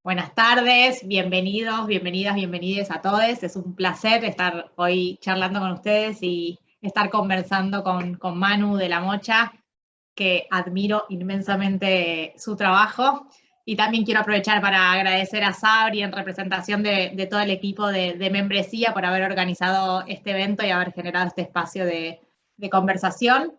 Buenas tardes, bienvenidos, bienvenidas, bienvenides a todos. Es un placer estar hoy charlando con ustedes y estar conversando con Manu de La Mocha, que admiro inmensamente su trabajo. Y también quiero aprovechar para agradecer a Sabri en representación de todo el equipo de membresía por haber organizado este evento y haber generado este espacio de conversación.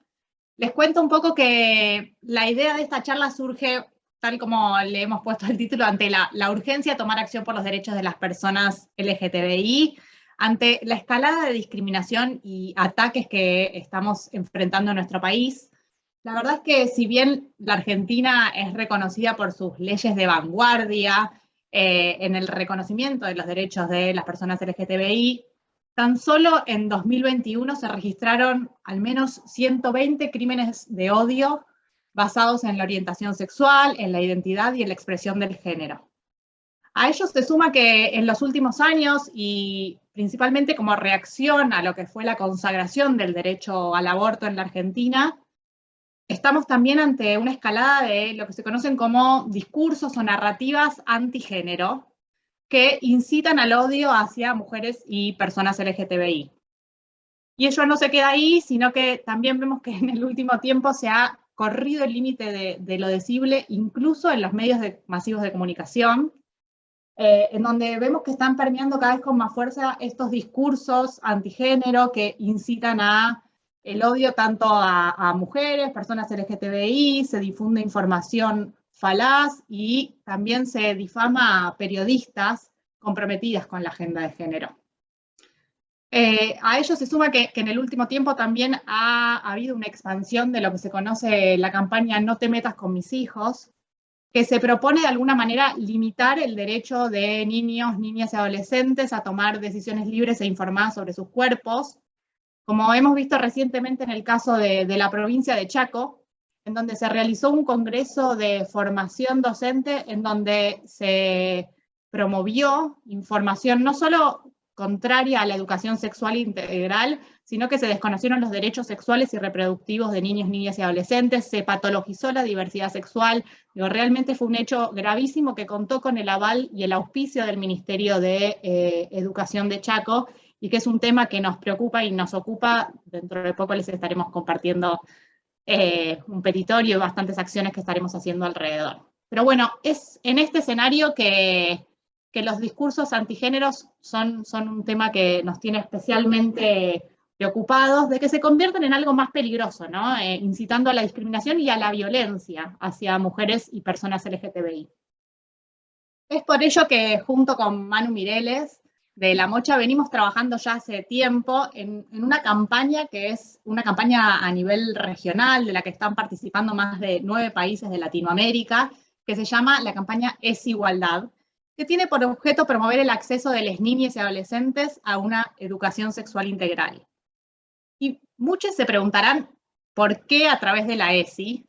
Les cuento un poco que la idea de esta charla surge, tal como le hemos puesto el título, ante la urgencia de tomar acción por los derechos de las personas LGTBI, ante la escalada de discriminación y ataques que estamos enfrentando en nuestro país. La verdad es que si bien la Argentina es reconocida por sus leyes de vanguardia en el reconocimiento de los derechos de las personas LGTBI, tan solo en 2021 se registraron al menos 120 crímenes de odio basados en la orientación sexual, en la identidad y en la expresión del género. A ello se suma que en los últimos años, y principalmente como reacción a lo que fue la consagración del derecho al aborto en la Argentina, estamos también ante una escalada de lo que se conocen como discursos o narrativas antigénero, que incitan al odio hacia mujeres y personas LGTBI. Y ello no se queda ahí, sino que también vemos que en el último tiempo se ha corrido el límite de lo decible, incluso en los medios masivos de comunicación, en donde vemos que están permeando cada vez con más fuerza estos discursos antigénero que incitan a el odio tanto a mujeres, personas LGTBI, se difunde información falaz y también se difama a periodistas comprometidas con la agenda de género. A ello se suma que en el último tiempo también ha habido una expansión de lo que se conoce la campaña No te metas con mis hijos, que se propone de alguna manera limitar el derecho de niños, niñas y adolescentes a tomar decisiones libres e informadas sobre sus cuerpos, como hemos visto recientemente en el caso de la provincia de Chaco, en donde se realizó un congreso de formación docente en donde se promovió información no solo contraria a la educación sexual integral, sino que se desconocieron los derechos sexuales y reproductivos de niños, niñas y adolescentes, se patologizó la diversidad sexual. Digo, realmente fue un hecho gravísimo que contó con el aval y el auspicio del Ministerio de Educación de Chaco, y que es un tema que nos preocupa y nos ocupa. Dentro de poco les estaremos compartiendo un petitorio y bastantes acciones que estaremos haciendo alrededor. Pero bueno, es en este escenario que los discursos antigéneros son un tema que nos tiene especialmente preocupados, de que se convierten en algo más peligroso, ¿no? Incitando a la discriminación y a la violencia hacia mujeres y personas LGTBI. Es por ello que junto con Manu Mireles de La Mocha venimos trabajando ya hace tiempo en una campaña que es una campaña a nivel regional, de la que están participando más de 9 países de Latinoamérica, que se llama la campaña Es Igualdad, que tiene por objeto promover el acceso de las niñas y adolescentes a una educación sexual integral. Y muchos se preguntarán por qué a través de la ESI,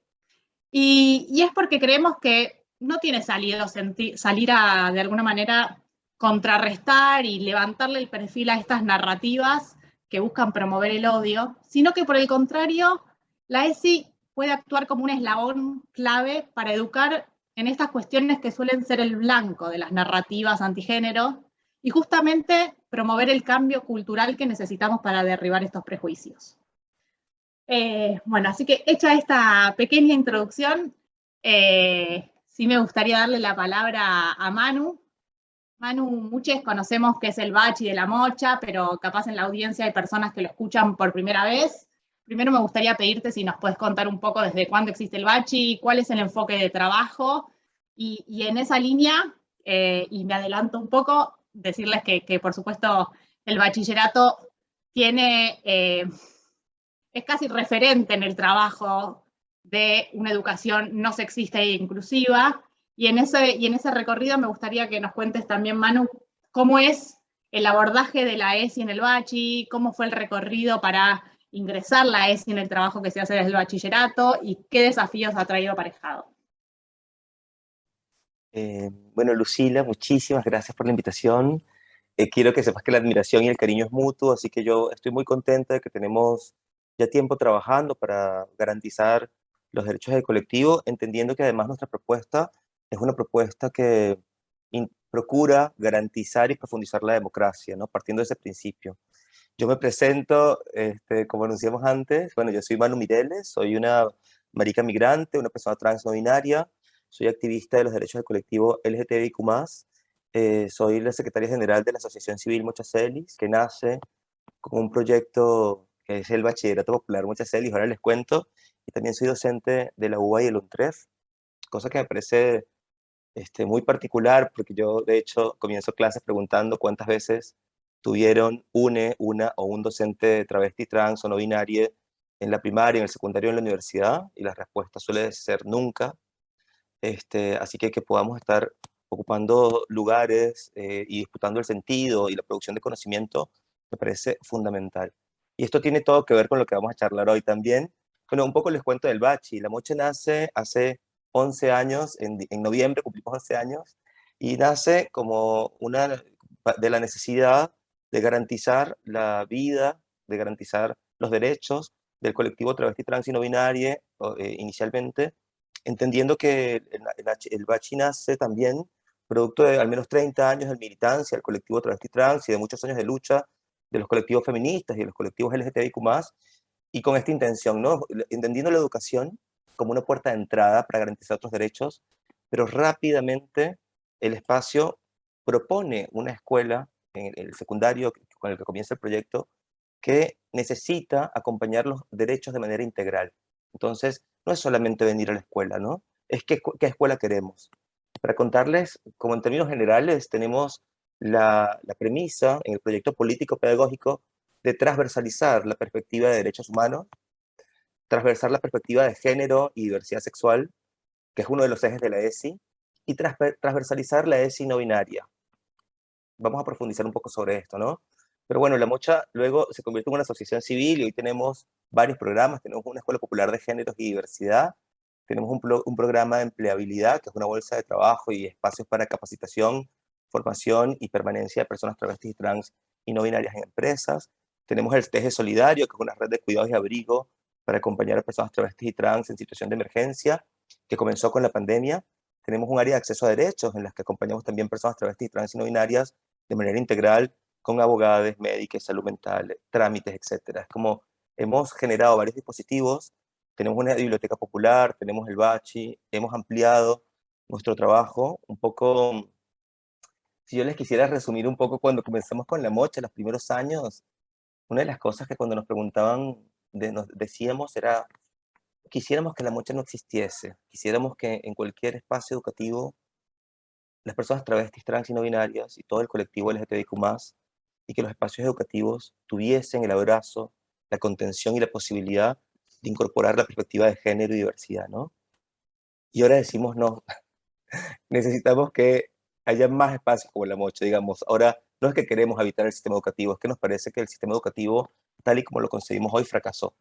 y es porque creemos que no tiene salido salir a, de alguna manera, contrarrestar y levantarle el perfil a estas narrativas que buscan promover el odio, sino que por el contrario, la ESI puede actuar como un eslabón clave para educar en estas cuestiones que suelen ser el blanco de las narrativas antigénero y justamente promover el cambio cultural que necesitamos para derribar estos prejuicios. Bueno, así que hecha esta pequeña introducción, sí me gustaría darle la palabra a Manu. Manu, muchos conocemos que es el Bachi de La Mocha, pero capaz en la audiencia hay personas que lo escuchan por primera vez. Primero me gustaría pedirte si nos puedes contar un poco desde cuándo existe el Bachi, cuál es el enfoque de trabajo, y en esa línea, y me adelanto un poco, decirles que por supuesto el bachillerato tiene es casi referente en el trabajo de una educación no sexista e inclusiva. Y en ese recorrido me gustaría que nos cuentes también, Manu, cómo es el abordaje de la ESI en el Bachi, cómo fue el recorrido para ingresar la ESI en el trabajo que se hace desde el bachillerato y qué desafíos ha traído aparejado. Bueno, Lucila, muchísimas gracias por la invitación. Quiero que sepas que la admiración y el cariño es mutuo, así que yo estoy muy contenta de que tenemos ya tiempo trabajando para garantizar los derechos del colectivo, entendiendo que además nuestra propuesta es una propuesta que procura garantizar y profundizar la democracia, ¿no? Partiendo de ese principio. Yo me presento, como anunciamos antes, bueno, yo soy Manu Mireles, soy una marica migrante, una persona trans no binaria, soy activista de los derechos del colectivo LGTBIQ+, soy la secretaria general de la Asociación Civil Mochacelis, que nace con un proyecto que es el Bachillerato Popular Mochacelis, ahora les cuento, y también soy docente de la UBA y el UNTREF, cosa que me parece muy particular, porque yo de hecho comienzo clases preguntando cuántas veces tuvieron una o un docente travesti, trans o no binaria en la primaria, en el secundario, en la universidad, y la respuesta suele ser nunca. Así que podamos estar ocupando lugares y disputando el sentido y la producción de conocimiento me parece fundamental. Y esto tiene todo que ver con lo que vamos a charlar hoy también. Bueno, un poco les cuento del Bachi. La Moche nace hace 11 años, en noviembre cumplimos 11 años, y nace como una de la necesidad de garantizar la vida, de garantizar los derechos del colectivo travesti, trans y no binario, inicialmente, entendiendo que el Bachi nace también producto de al menos 30 años de militancia del colectivo travesti trans y de muchos años de lucha de los colectivos feministas y de los colectivos LGTBIQ+, y con esta intención, ¿no? Entendiendo la educación como una puerta de entrada para garantizar otros derechos, pero rápidamente el espacio propone una escuela en el secundario con el que comienza el proyecto que necesita acompañar los derechos de manera integral. Entonces, no es solamente venir a la escuela, ¿no? Es qué escuela queremos. Para contarles, como en términos generales, tenemos la premisa en el proyecto político-pedagógico de transversalizar la perspectiva de derechos humanos, transversar la perspectiva de género y diversidad sexual, que es uno de los ejes de la ESI, y transversalizar la ESI no binaria. Vamos a profundizar un poco sobre esto, ¿no? Pero bueno, La Mocha luego se convirtió en una asociación civil y hoy tenemos varios programas. Tenemos una escuela popular de géneros y diversidad, tenemos un programa de empleabilidad, que es una bolsa de trabajo y espacios para capacitación, formación y permanencia de personas travestis y trans y no binarias en empresas. Tenemos el Teje Solidario, que es una red de cuidados y abrigo para acompañar a personas travestis y trans en situación de emergencia, que comenzó con la pandemia. Tenemos un área de acceso a derechos en las que acompañamos también personas travestis, trans y no binarias de manera integral, con abogados, médicos, salud mental, trámites, etcétera. Es como hemos generado varios dispositivos, tenemos una biblioteca popular, tenemos el Bachi, hemos ampliado nuestro trabajo un poco. Si yo les quisiera resumir un poco cuando comenzamos con La Mocha, los primeros años, una de las cosas que cuando nos preguntaban, nos decíamos era, quisiéramos que La Mocha no existiese, quisiéramos que en cualquier espacio educativo las personas travestis, trans y no binarias y todo el colectivo LGTBIQ+, y que los espacios educativos tuviesen el abrazo, la contención y la posibilidad de incorporar la perspectiva de género y diversidad, ¿no? Y ahora decimos, no, necesitamos que haya más espacios como La Mocha, digamos. Ahora, no es que queremos habitar el sistema educativo, es que nos parece que el sistema educativo, tal y como lo concebimos hoy, fracasó.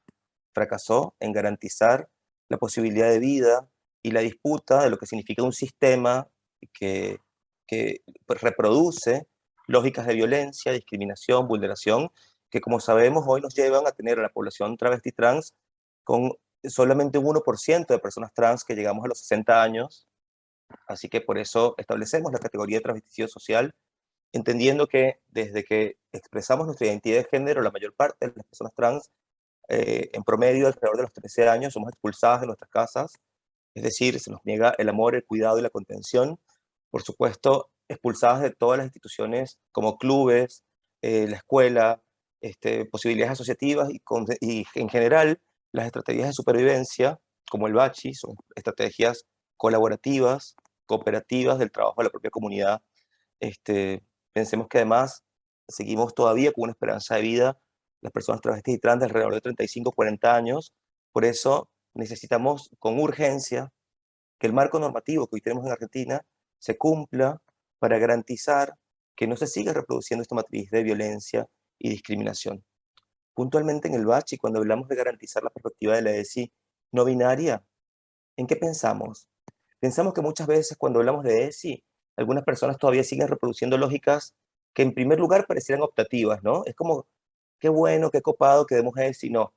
Fracasó en garantizar la posibilidad de vida y la disputa de lo que significa un sistema que, que reproduce lógicas de violencia, discriminación, vulneración, que como sabemos hoy nos llevan a tener a la población travesti trans con solamente un 1% de personas trans que llegamos a los 60 años. Así que por eso establecemos la categoría de travesticidio social, entendiendo que desde que expresamos nuestra identidad de género, la mayor parte de las personas trans, en promedio alrededor de los 13 años, somos expulsadas de nuestras casas, es decir, se nos niega el amor, el cuidado y la contención. Por supuesto, expulsadas de todas las instituciones como clubes, la escuela, posibilidades asociativas y en general las estrategias de supervivencia, como el Bachi, son estrategias colaborativas, cooperativas del trabajo de la propia comunidad. Pensemos que además seguimos todavía con una esperanza de vida, las personas travestis y trans de alrededor de 35, 40 años. Por eso necesitamos con urgencia que el marco normativo que hoy tenemos en Argentina se cumpla para garantizar que no se siga reproduciendo esta matriz de violencia y discriminación. Puntualmente en el Bachi, cuando hablamos de garantizar la perspectiva de la ESI no binaria, ¿en qué pensamos? Pensamos que muchas veces cuando hablamos de ESI, algunas personas todavía siguen reproduciendo lógicas que en primer lugar parecieran optativas, ¿no? Es como, qué bueno, qué copado que demos ESI. No.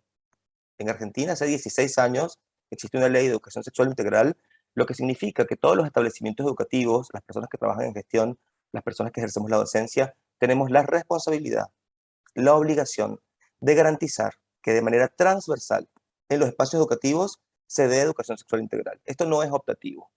En Argentina hace 16 años existe una ley de educación sexual integral lo que significa que todos los establecimientos educativos, las personas que trabajan en gestión, las personas que ejercemos la docencia, tenemos la responsabilidad, la obligación de garantizar que de manera transversal en los espacios educativos se dé educación sexual integral. Esto no es optativo.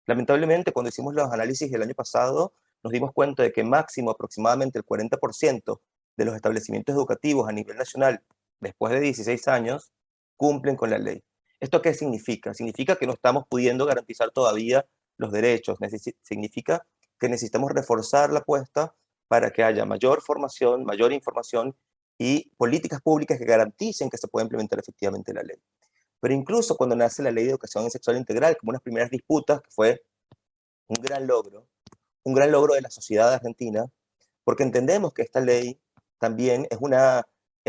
Lamentablemente, cuando hicimos los análisis del año pasado, nos dimos cuenta de que máximo aproximadamente el 40% de los establecimientos educativos a nivel nacional, después de 16 años, cumplen con la ley. ¿Esto qué significa? Significa que no estamos pudiendo garantizar todavía los derechos. Significa que necesitamos reforzar la apuesta para que haya mayor formación, mayor información y políticas públicas que garanticen que se pueda implementar efectivamente la ley. Pero incluso cuando nace la ley de educación sexual integral, como unas primeras disputas, que fue un gran logro de la sociedad argentina, porque entendemos que esta ley también es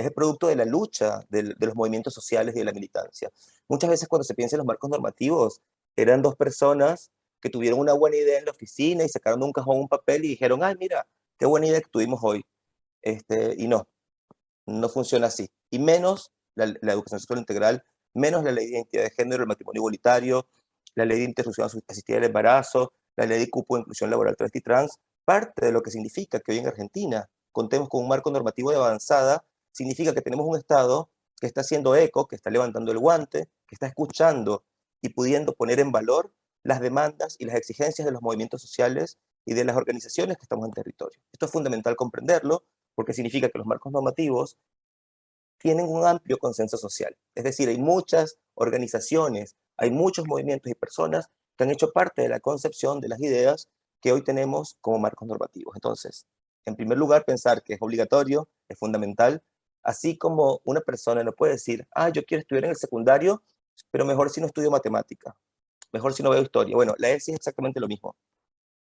el producto de la lucha de los movimientos sociales y de la militancia. Muchas veces cuando se piensa en los marcos normativos, eran dos personas que tuvieron una buena idea en la oficina y sacaron de un cajón un papel y dijeron, ay, mira, qué buena idea que tuvimos hoy. Y no funciona así. Y menos la educación sexual integral, menos la ley de identidad de género, el matrimonio igualitario, la ley de interrupción asistida del embarazo, la ley de cupo de inclusión laboral travesti trans, parte de lo que significa que hoy en Argentina contemos con un marco normativo de avanzada, significa que tenemos un Estado que está haciendo eco, que está levantando el guante, que está escuchando y pudiendo poner en valor las demandas y las exigencias de los movimientos sociales y de las organizaciones que estamos en territorio. Esto es fundamental comprenderlo, porque significa que los marcos normativos tienen un amplio consenso social. Es decir, hay muchas organizaciones, hay muchos movimientos y personas que han hecho parte de la concepción de las ideas que hoy tenemos como marcos normativos. Entonces, en primer lugar, pensar que es obligatorio, es fundamental, así como una persona no puede decir, ah, yo quiero estudiar en el secundario, pero mejor si no estudio matemática, mejor si no veo historia. Bueno, la ESI es exactamente lo mismo.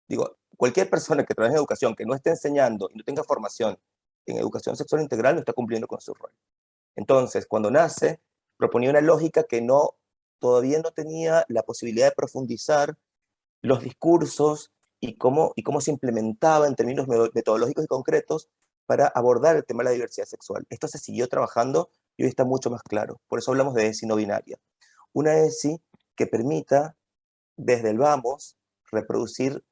Digo, cualquier persona que trabaje en educación, que no esté enseñando y no tenga formación en educación sexual integral, no está cumpliendo con su rol. Entonces, cuando nace, proponía una lógica que todavía no tenía la posibilidad de profundizar los discursos y cómo se implementaba en términos metodológicos y concretos para abordar el tema de la diversidad sexual. Esto se siguió trabajando y hoy está mucho más claro. Por eso hablamos de ESI no binaria. Una ESI que permita, desde el vamos, reproducir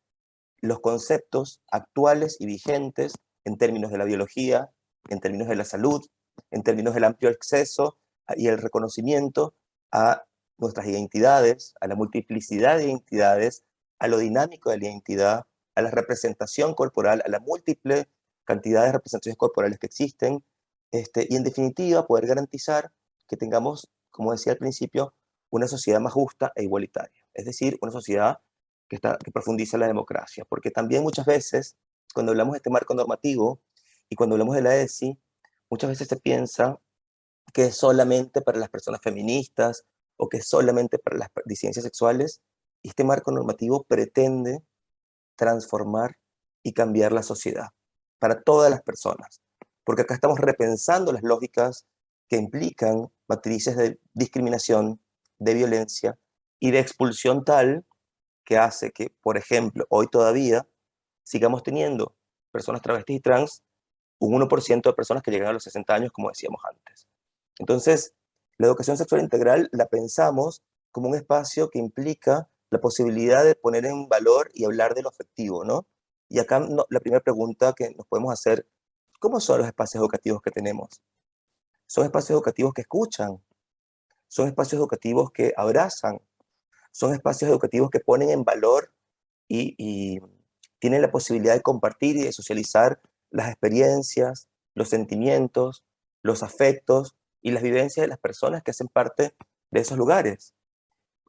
los conceptos actuales y vigentes en términos de la biología, en términos de la salud, en términos del amplio acceso y el reconocimiento a nuestras identidades, a la multiplicidad de identidades, a lo dinámico de la identidad, a la representación corporal, a la múltiple cantidad de representaciones corporales que existen, y en definitiva poder garantizar que tengamos, como decía al principio, una sociedad más justa e igualitaria. Es decir, una sociedad que profundiza la democracia, porque también muchas veces, cuando hablamos de este marco normativo y cuando hablamos de la ESI, muchas veces se piensa que es solamente para las personas feministas o que es solamente para las disidencias sexuales, y este marco normativo pretende transformar y cambiar la sociedad para todas las personas, porque acá estamos repensando las lógicas que implican matrices de discriminación, de violencia y de expulsión tal que hace que, por ejemplo, hoy todavía sigamos teniendo personas travestis y trans, un 1% de personas que llegan a los 60 años, como decíamos antes. Entonces, la educación sexual integral la pensamos como un espacio que implica la posibilidad de poner en valor y hablar de lo afectivo, ¿no? Y acá la primera pregunta que nos podemos hacer, ¿cómo son los espacios educativos que tenemos? Son espacios educativos que escuchan, son espacios educativos que abrazan, son espacios educativos que ponen en valor y tienen la posibilidad de compartir y de socializar las experiencias, los sentimientos, los afectos y las vivencias de las personas que hacen parte de esos lugares.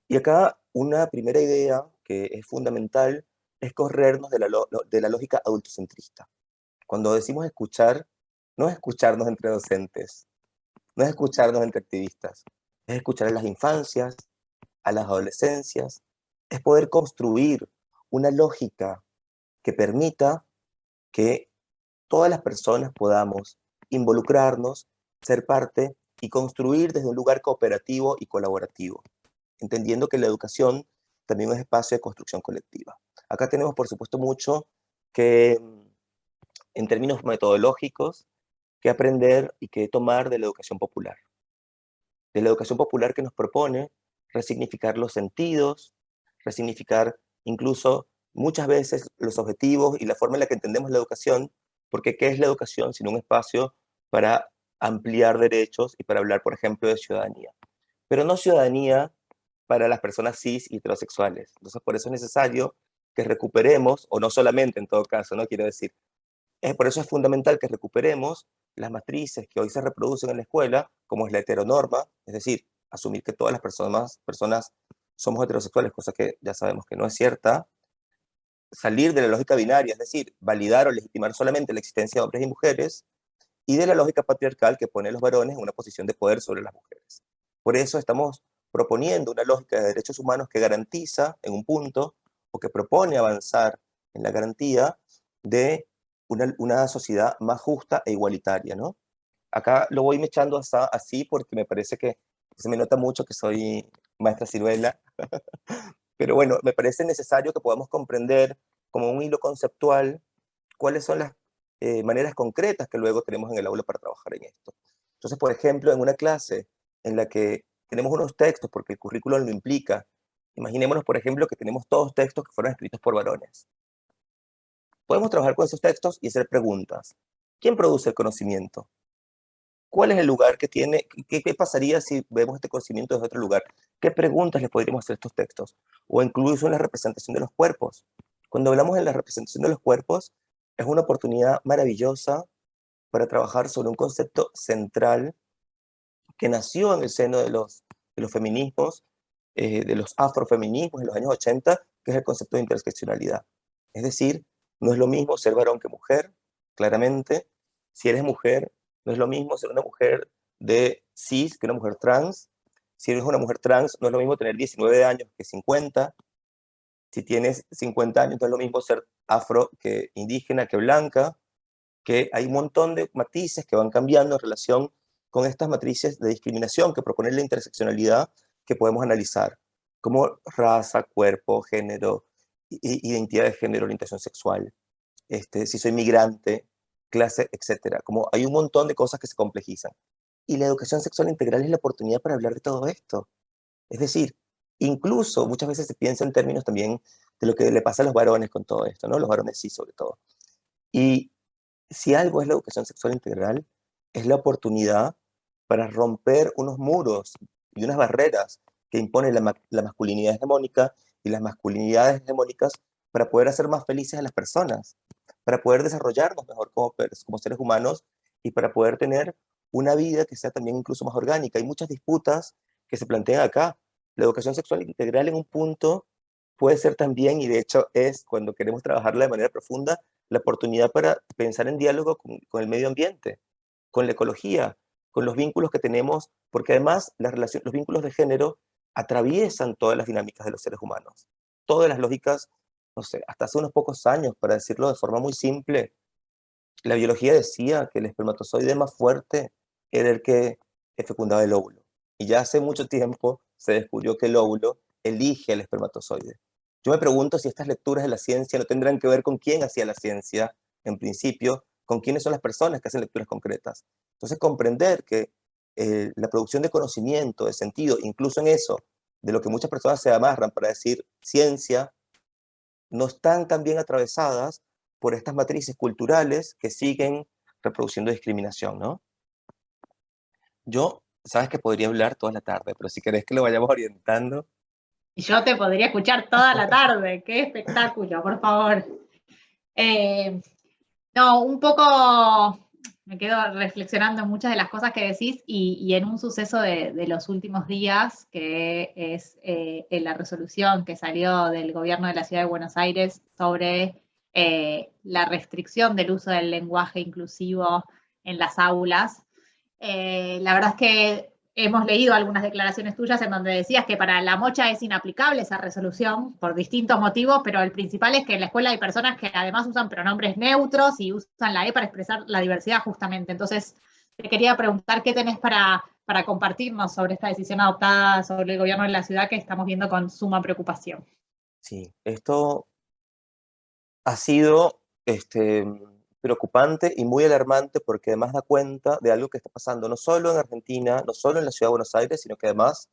Y acá una primera idea que es fundamental es corrernos de la lógica adultocentrista. Cuando decimos escuchar, no es escucharnos entre docentes, no es escucharnos entre activistas, es escuchar a las infancias, a las adolescencias, es poder construir una lógica que permita que todas las personas podamos involucrarnos, ser parte y construir desde un lugar cooperativo y colaborativo, entendiendo que la educación también es espacio de construcción colectiva. Acá tenemos, por supuesto, mucho que, en términos metodológicos, que aprender y que tomar de la educación popular. De la educación popular que nos propone resignificar los sentidos, resignificar incluso muchas veces los objetivos y la forma en la que entendemos la educación, porque ¿qué es la educación sino un espacio para ampliar derechos y para hablar, por ejemplo, de ciudadanía? Pero no ciudadanía para las personas cis y heterosexuales. Entonces, por eso es necesario que recuperemos, o no solamente en todo caso, no quiero decir, por eso es fundamental que recuperemos las matrices que hoy se reproducen en la escuela, como es la heteronorma, es decir, asumir que todas las personas somos heterosexuales, cosa que ya sabemos que no es cierta, salir de la lógica binaria, es decir, validar o legitimar solamente la existencia de hombres y mujeres, y de la lógica patriarcal que pone a los varones en una posición de poder sobre las mujeres. Por eso estamos proponiendo una lógica de derechos humanos que garantiza en un punto, o que propone avanzar en la garantía de una sociedad más justa e igualitaria, ¿no? Acá lo voy mechando hasta así porque me parece que se me nota mucho que soy maestra ciruela, pero bueno, me parece necesario que podamos comprender como un hilo conceptual cuáles son las maneras concretas que luego tenemos en el aula para trabajar en esto. Entonces, por ejemplo, en una clase en la que tenemos unos textos, porque el currículum lo implica, imaginémonos, por ejemplo, que tenemos todos textos que fueron escritos por varones. Podemos trabajar con esos textos y hacer preguntas. ¿Quién produce el conocimiento? ¿Cuál es el lugar que tiene? ¿Qué pasaría si vemos este conocimiento desde otro lugar? ¿Qué preguntas le podríamos hacer a estos textos? O incluso en la representación de los cuerpos. Cuando hablamos de la representación de los cuerpos, es una oportunidad maravillosa para trabajar sobre un concepto central que nació en el seno de los feminismos, de los afrofeminismos en los años 80, que es el concepto de interseccionalidad. Es decir, no es lo mismo ser varón que mujer, claramente. Si eres mujer, no es lo mismo ser una mujer de cis que una mujer trans. Si eres una mujer trans, no es lo mismo tener 19 años que 50. Si tienes 50 años, no es lo mismo ser afro que indígena, que blanca, que hay un montón de matices que van cambiando en relación con estas matrices de discriminación que propone la interseccionalidad que podemos analizar, como raza, cuerpo, género, identidad de género, orientación sexual, si soy migrante, clase, etcétera. Como hay un montón de cosas que se complejizan. Y la educación sexual integral es la oportunidad para hablar de todo esto. Es decir, incluso muchas veces se piensa en términos también de lo que le pasa a los varones con todo esto, ¿no? Los varones sí, sobre todo. Y si algo es la educación sexual integral, es la oportunidad para romper unos muros y unas barreras que impone la masculinidad hegemónica y las masculinidades hegemónicas para poder hacer más felices a las personas, para poder desarrollarnos mejor como seres humanos y para poder tener una vida que sea también incluso más orgánica. Hay muchas disputas que se plantean acá. La educación sexual integral en un punto puede ser también, y de hecho es cuando queremos trabajarla de manera profunda, la oportunidad para pensar en diálogo con el medio ambiente, con la ecología, con los vínculos que tenemos, porque además los vínculos de género atraviesan todas las dinámicas de los seres humanos. Todas las lógicas, no sé, hasta hace unos pocos años, para decirlo de forma muy simple, la biología decía que el espermatozoide más fuerte era el que fecundaba el óvulo. Y ya hace mucho tiempo se descubrió que el óvulo elige al espermatozoide. Yo me pregunto si estas lecturas de la ciencia no tendrán que ver con quién hacía la ciencia, en principio, con quiénes son las personas que hacen lecturas concretas. Entonces, comprender que la producción de conocimiento, de sentido, incluso en eso, de lo que muchas personas se amarran para decir ciencia, no están tan bien atravesadas por estas matrices culturales que siguen reproduciendo discriminación, ¿no? Yo, sabes que podría hablar toda la tarde, pero si querés que lo vayamos orientando. Y yo te podría escuchar toda la tarde. ¡Qué espectáculo, por favor! No, un poco me quedo reflexionando en muchas de las cosas que decís y en un suceso de los últimos días, que es en la resolución que salió del gobierno de la Ciudad de Buenos Aires sobre la restricción del uso del lenguaje inclusivo en las aulas. La verdad es que hemos leído algunas declaraciones tuyas en donde decías que para la Mocha es inaplicable esa resolución por distintos motivos, pero el principal es que en la escuela hay personas que además usan pronombres neutros y usan la E para expresar la diversidad justamente. Entonces, te quería preguntar qué tenés para compartirnos sobre esta decisión adoptada sobre el gobierno de la ciudad que estamos viendo con suma preocupación. Sí, esto ha sido preocupante y muy alarmante porque además da cuenta de algo que está pasando no solo en Argentina, no solo en la ciudad de Buenos Aires, sino que además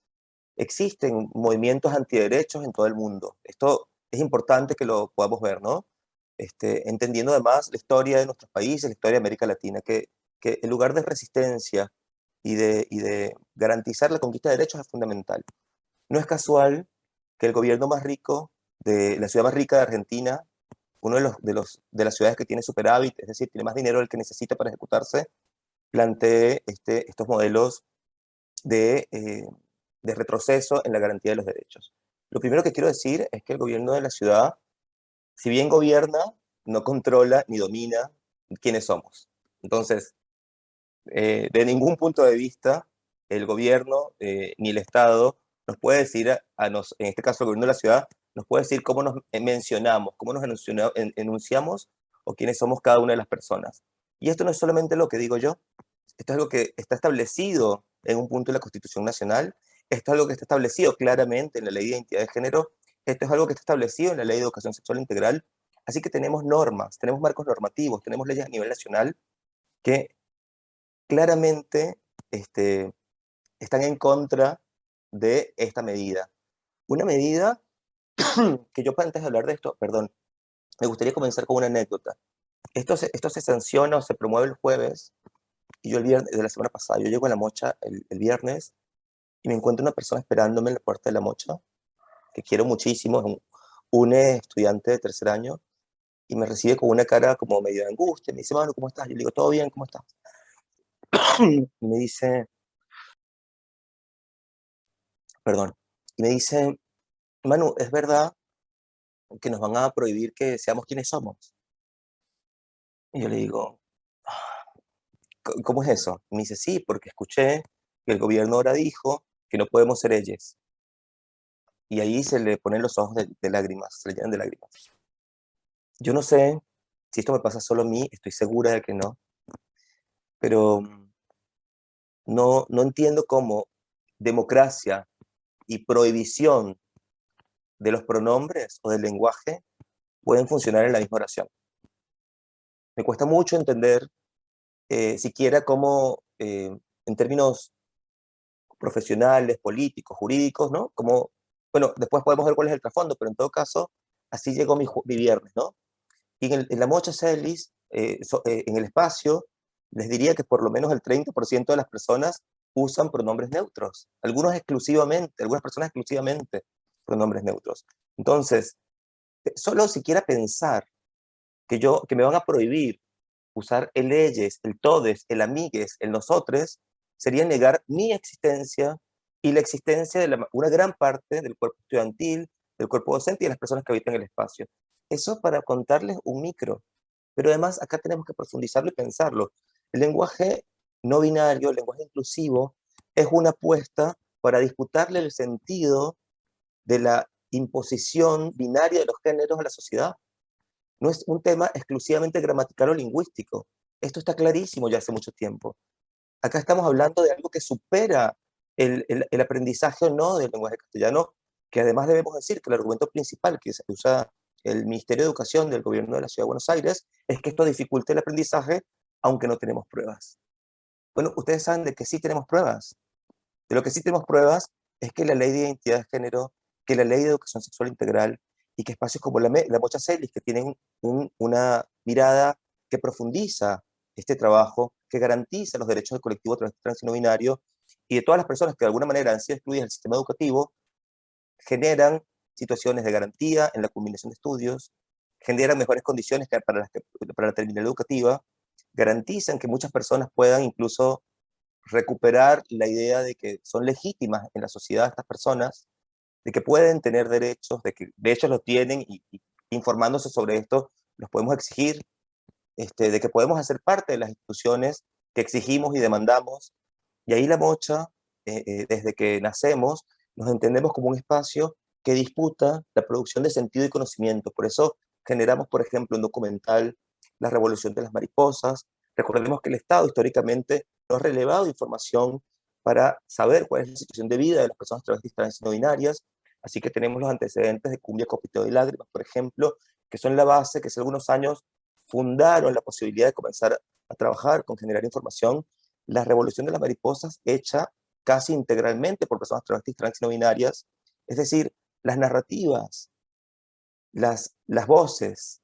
existen movimientos antiderechos en todo el mundo. Esto es importante que lo podamos ver, ¿no? Entendiendo además la historia de nuestros países, la historia de América Latina, que el lugar de resistencia y de garantizar la conquista de derechos es fundamental. No es casual que el gobierno más rico, de la ciudad más rica de Argentina, uno de las ciudades que tiene superávit, es decir, tiene más dinero del que necesita para ejecutarse, plantee estos modelos de retroceso en la garantía de los derechos. Lo primero que quiero decir es que el gobierno de la ciudad, si bien gobierna, no controla ni domina quiénes somos. Entonces, de ningún punto de vista, el gobierno ni el Estado nos puede decir, en este caso el gobierno de la ciudad, nos puede decir cómo nos mencionamos, cómo nos enunciamos o quiénes somos cada una de las personas. Y esto no es solamente lo que digo yo, esto es algo que está establecido en un punto de la Constitución Nacional, esto es algo que está establecido claramente en la Ley de Identidad de Género, esto es algo que está establecido en la Ley de Educación Sexual Integral, así que tenemos normas, tenemos marcos normativos, tenemos leyes a nivel nacional que claramente están en contra de esta medida. Una medida que yo antes de hablar de esto, perdón, me gustaría comenzar con una anécdota. Esto se sanciona o se promueve el jueves, y yo el viernes de la semana pasada, yo llego a La Mocha el viernes y me encuentro una persona esperándome en la puerta de La Mocha, que quiero muchísimo, es un estudiante de tercer año, y me recibe con una cara como medio de angustia, me dice, Manu, ¿cómo estás? Yo le digo, todo bien, ¿cómo estás? Y me dice, perdón, y me dice, Manu, ¿es verdad que nos van a prohibir que seamos quienes somos? Y yo le digo, ¿cómo es eso? Y me dice, sí, porque escuché que el gobierno ahora dijo que no podemos ser ellos. Y ahí se le ponen los ojos de lágrimas, se le llenan de lágrimas. Yo no sé si esto me pasa solo a mí, estoy segura de que no, pero no entiendo cómo democracia y prohibición de los pronombres o del lenguaje pueden funcionar en la misma oración. Me cuesta mucho entender siquiera cómo, en términos profesionales, políticos, jurídicos, ¿no? Como, bueno, después podemos ver cuál es el trasfondo, pero en todo caso, así llegó mi viernes, ¿no? Y en la Mocha Celis, en el espacio, les diría que por lo menos el 30% de las personas usan pronombres neutros, algunas personas exclusivamente pronombres neutros. Entonces, solo siquiera pensar que me van a prohibir usar el ellos, el todes, el amigues, el nosotres, sería negar mi existencia y la existencia de una gran parte del cuerpo estudiantil, del cuerpo docente y de las personas que habitan el espacio. Eso para contarles un micro. Pero además acá tenemos que profundizarlo y pensarlo. El lenguaje no binario, el lenguaje inclusivo, es una apuesta para disputarle el sentido de la imposición binaria de los géneros a la sociedad. No es un tema exclusivamente gramatical o lingüístico. Esto está clarísimo ya hace mucho tiempo. Acá estamos hablando de algo que supera el aprendizaje o no del lenguaje castellano, que además debemos decir que el argumento principal que usa el Ministerio de Educación del Gobierno de la Ciudad de Buenos Aires es que esto dificulta el aprendizaje, aunque no tenemos pruebas. Bueno, ustedes saben de que sí tenemos pruebas. De lo que sí tenemos pruebas es que la Ley de Identidad de Género, que la Ley de Educación Sexual Integral y que espacios como la Mocha Celis, que tienen una mirada que profundiza este trabajo, que garantiza los derechos del colectivo trans y no binario y de todas las personas que de alguna manera han sido excluidas del sistema educativo, generan situaciones de garantía en la culminación de estudios, generan mejores condiciones para la terminal educativa, garantizan que muchas personas puedan incluso recuperar la idea de que son legítimas en la sociedad estas personas, de que pueden tener derechos, de que de hecho los tienen y informándose sobre esto los podemos exigir, de que podemos hacer parte de las instituciones que exigimos y demandamos. Y ahí La Mocha, desde que nacemos, nos entendemos como un espacio que disputa la producción de sentido y conocimiento. Por eso generamos, por ejemplo, un documental, La Revolución de las Mariposas. Recordemos que el Estado históricamente no ha relevado información para saber cuál es la situación de vida de las personas travestis, trans y no binarias. Así que tenemos los antecedentes de Cumbia, Copiteo y Lágrimas, por ejemplo, que son la base que hace algunos años fundaron la posibilidad de comenzar a trabajar con generar información. La Revolución de las Mariposas hecha casi integralmente por personas travestis, trans y no binarias. Es decir, las narrativas, las voces,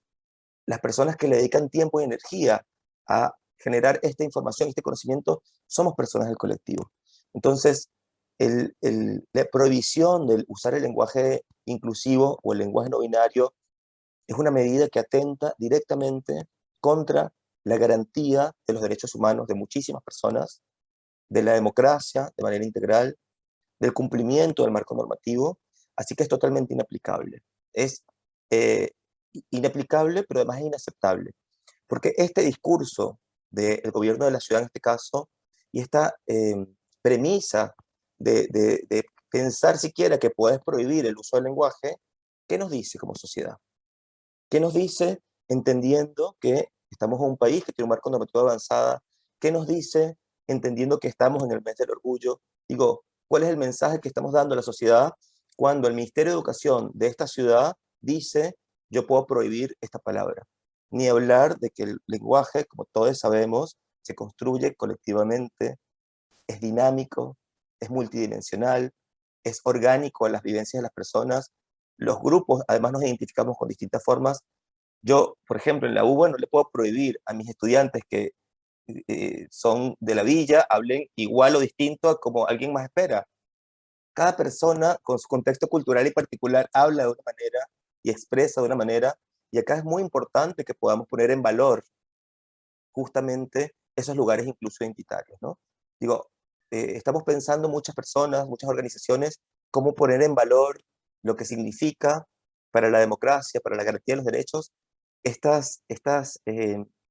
las personas que le dedican tiempo y energía a generar esta información, este conocimiento, somos personas del colectivo. Entonces, la prohibición de usar el lenguaje inclusivo o el lenguaje no binario es una medida que atenta directamente contra la garantía de los derechos humanos de muchísimas personas, de la democracia de manera integral, del cumplimiento del marco normativo, así que es totalmente inaplicable. Es eh, inaplicable, pero además es inaceptable, porque este discurso del gobierno de la ciudad en este caso, y esta premisa de pensar siquiera que puedes prohibir el uso del lenguaje, ¿qué nos dice como sociedad? ¿Qué nos dice entendiendo que estamos en un país que tiene un marco normativo avanzada? ¿Qué nos dice entendiendo que estamos en el mes del orgullo? Digo, ¿cuál es el mensaje que estamos dando a la sociedad cuando el Ministerio de Educación de esta ciudad dice, yo puedo prohibir esta palabra? Ni hablar de que el lenguaje, como todos sabemos, se construye colectivamente, es dinámico, es multidimensional, es orgánico a las vivencias de las personas. Los grupos, además, nos identificamos con distintas formas. Yo, por ejemplo, en la UBA no le puedo prohibir a mis estudiantes que son de la villa, hablen igual o distinto a como alguien más espera. Cada persona con su contexto cultural y particular habla de una manera y expresa de una manera, y acá es muy importante que podamos poner en valor justamente esos lugares incluso identitarios, ¿no? Digo, estamos pensando muchas personas, muchas organizaciones, cómo poner en valor lo que significa para la democracia, para la garantía de los derechos, estas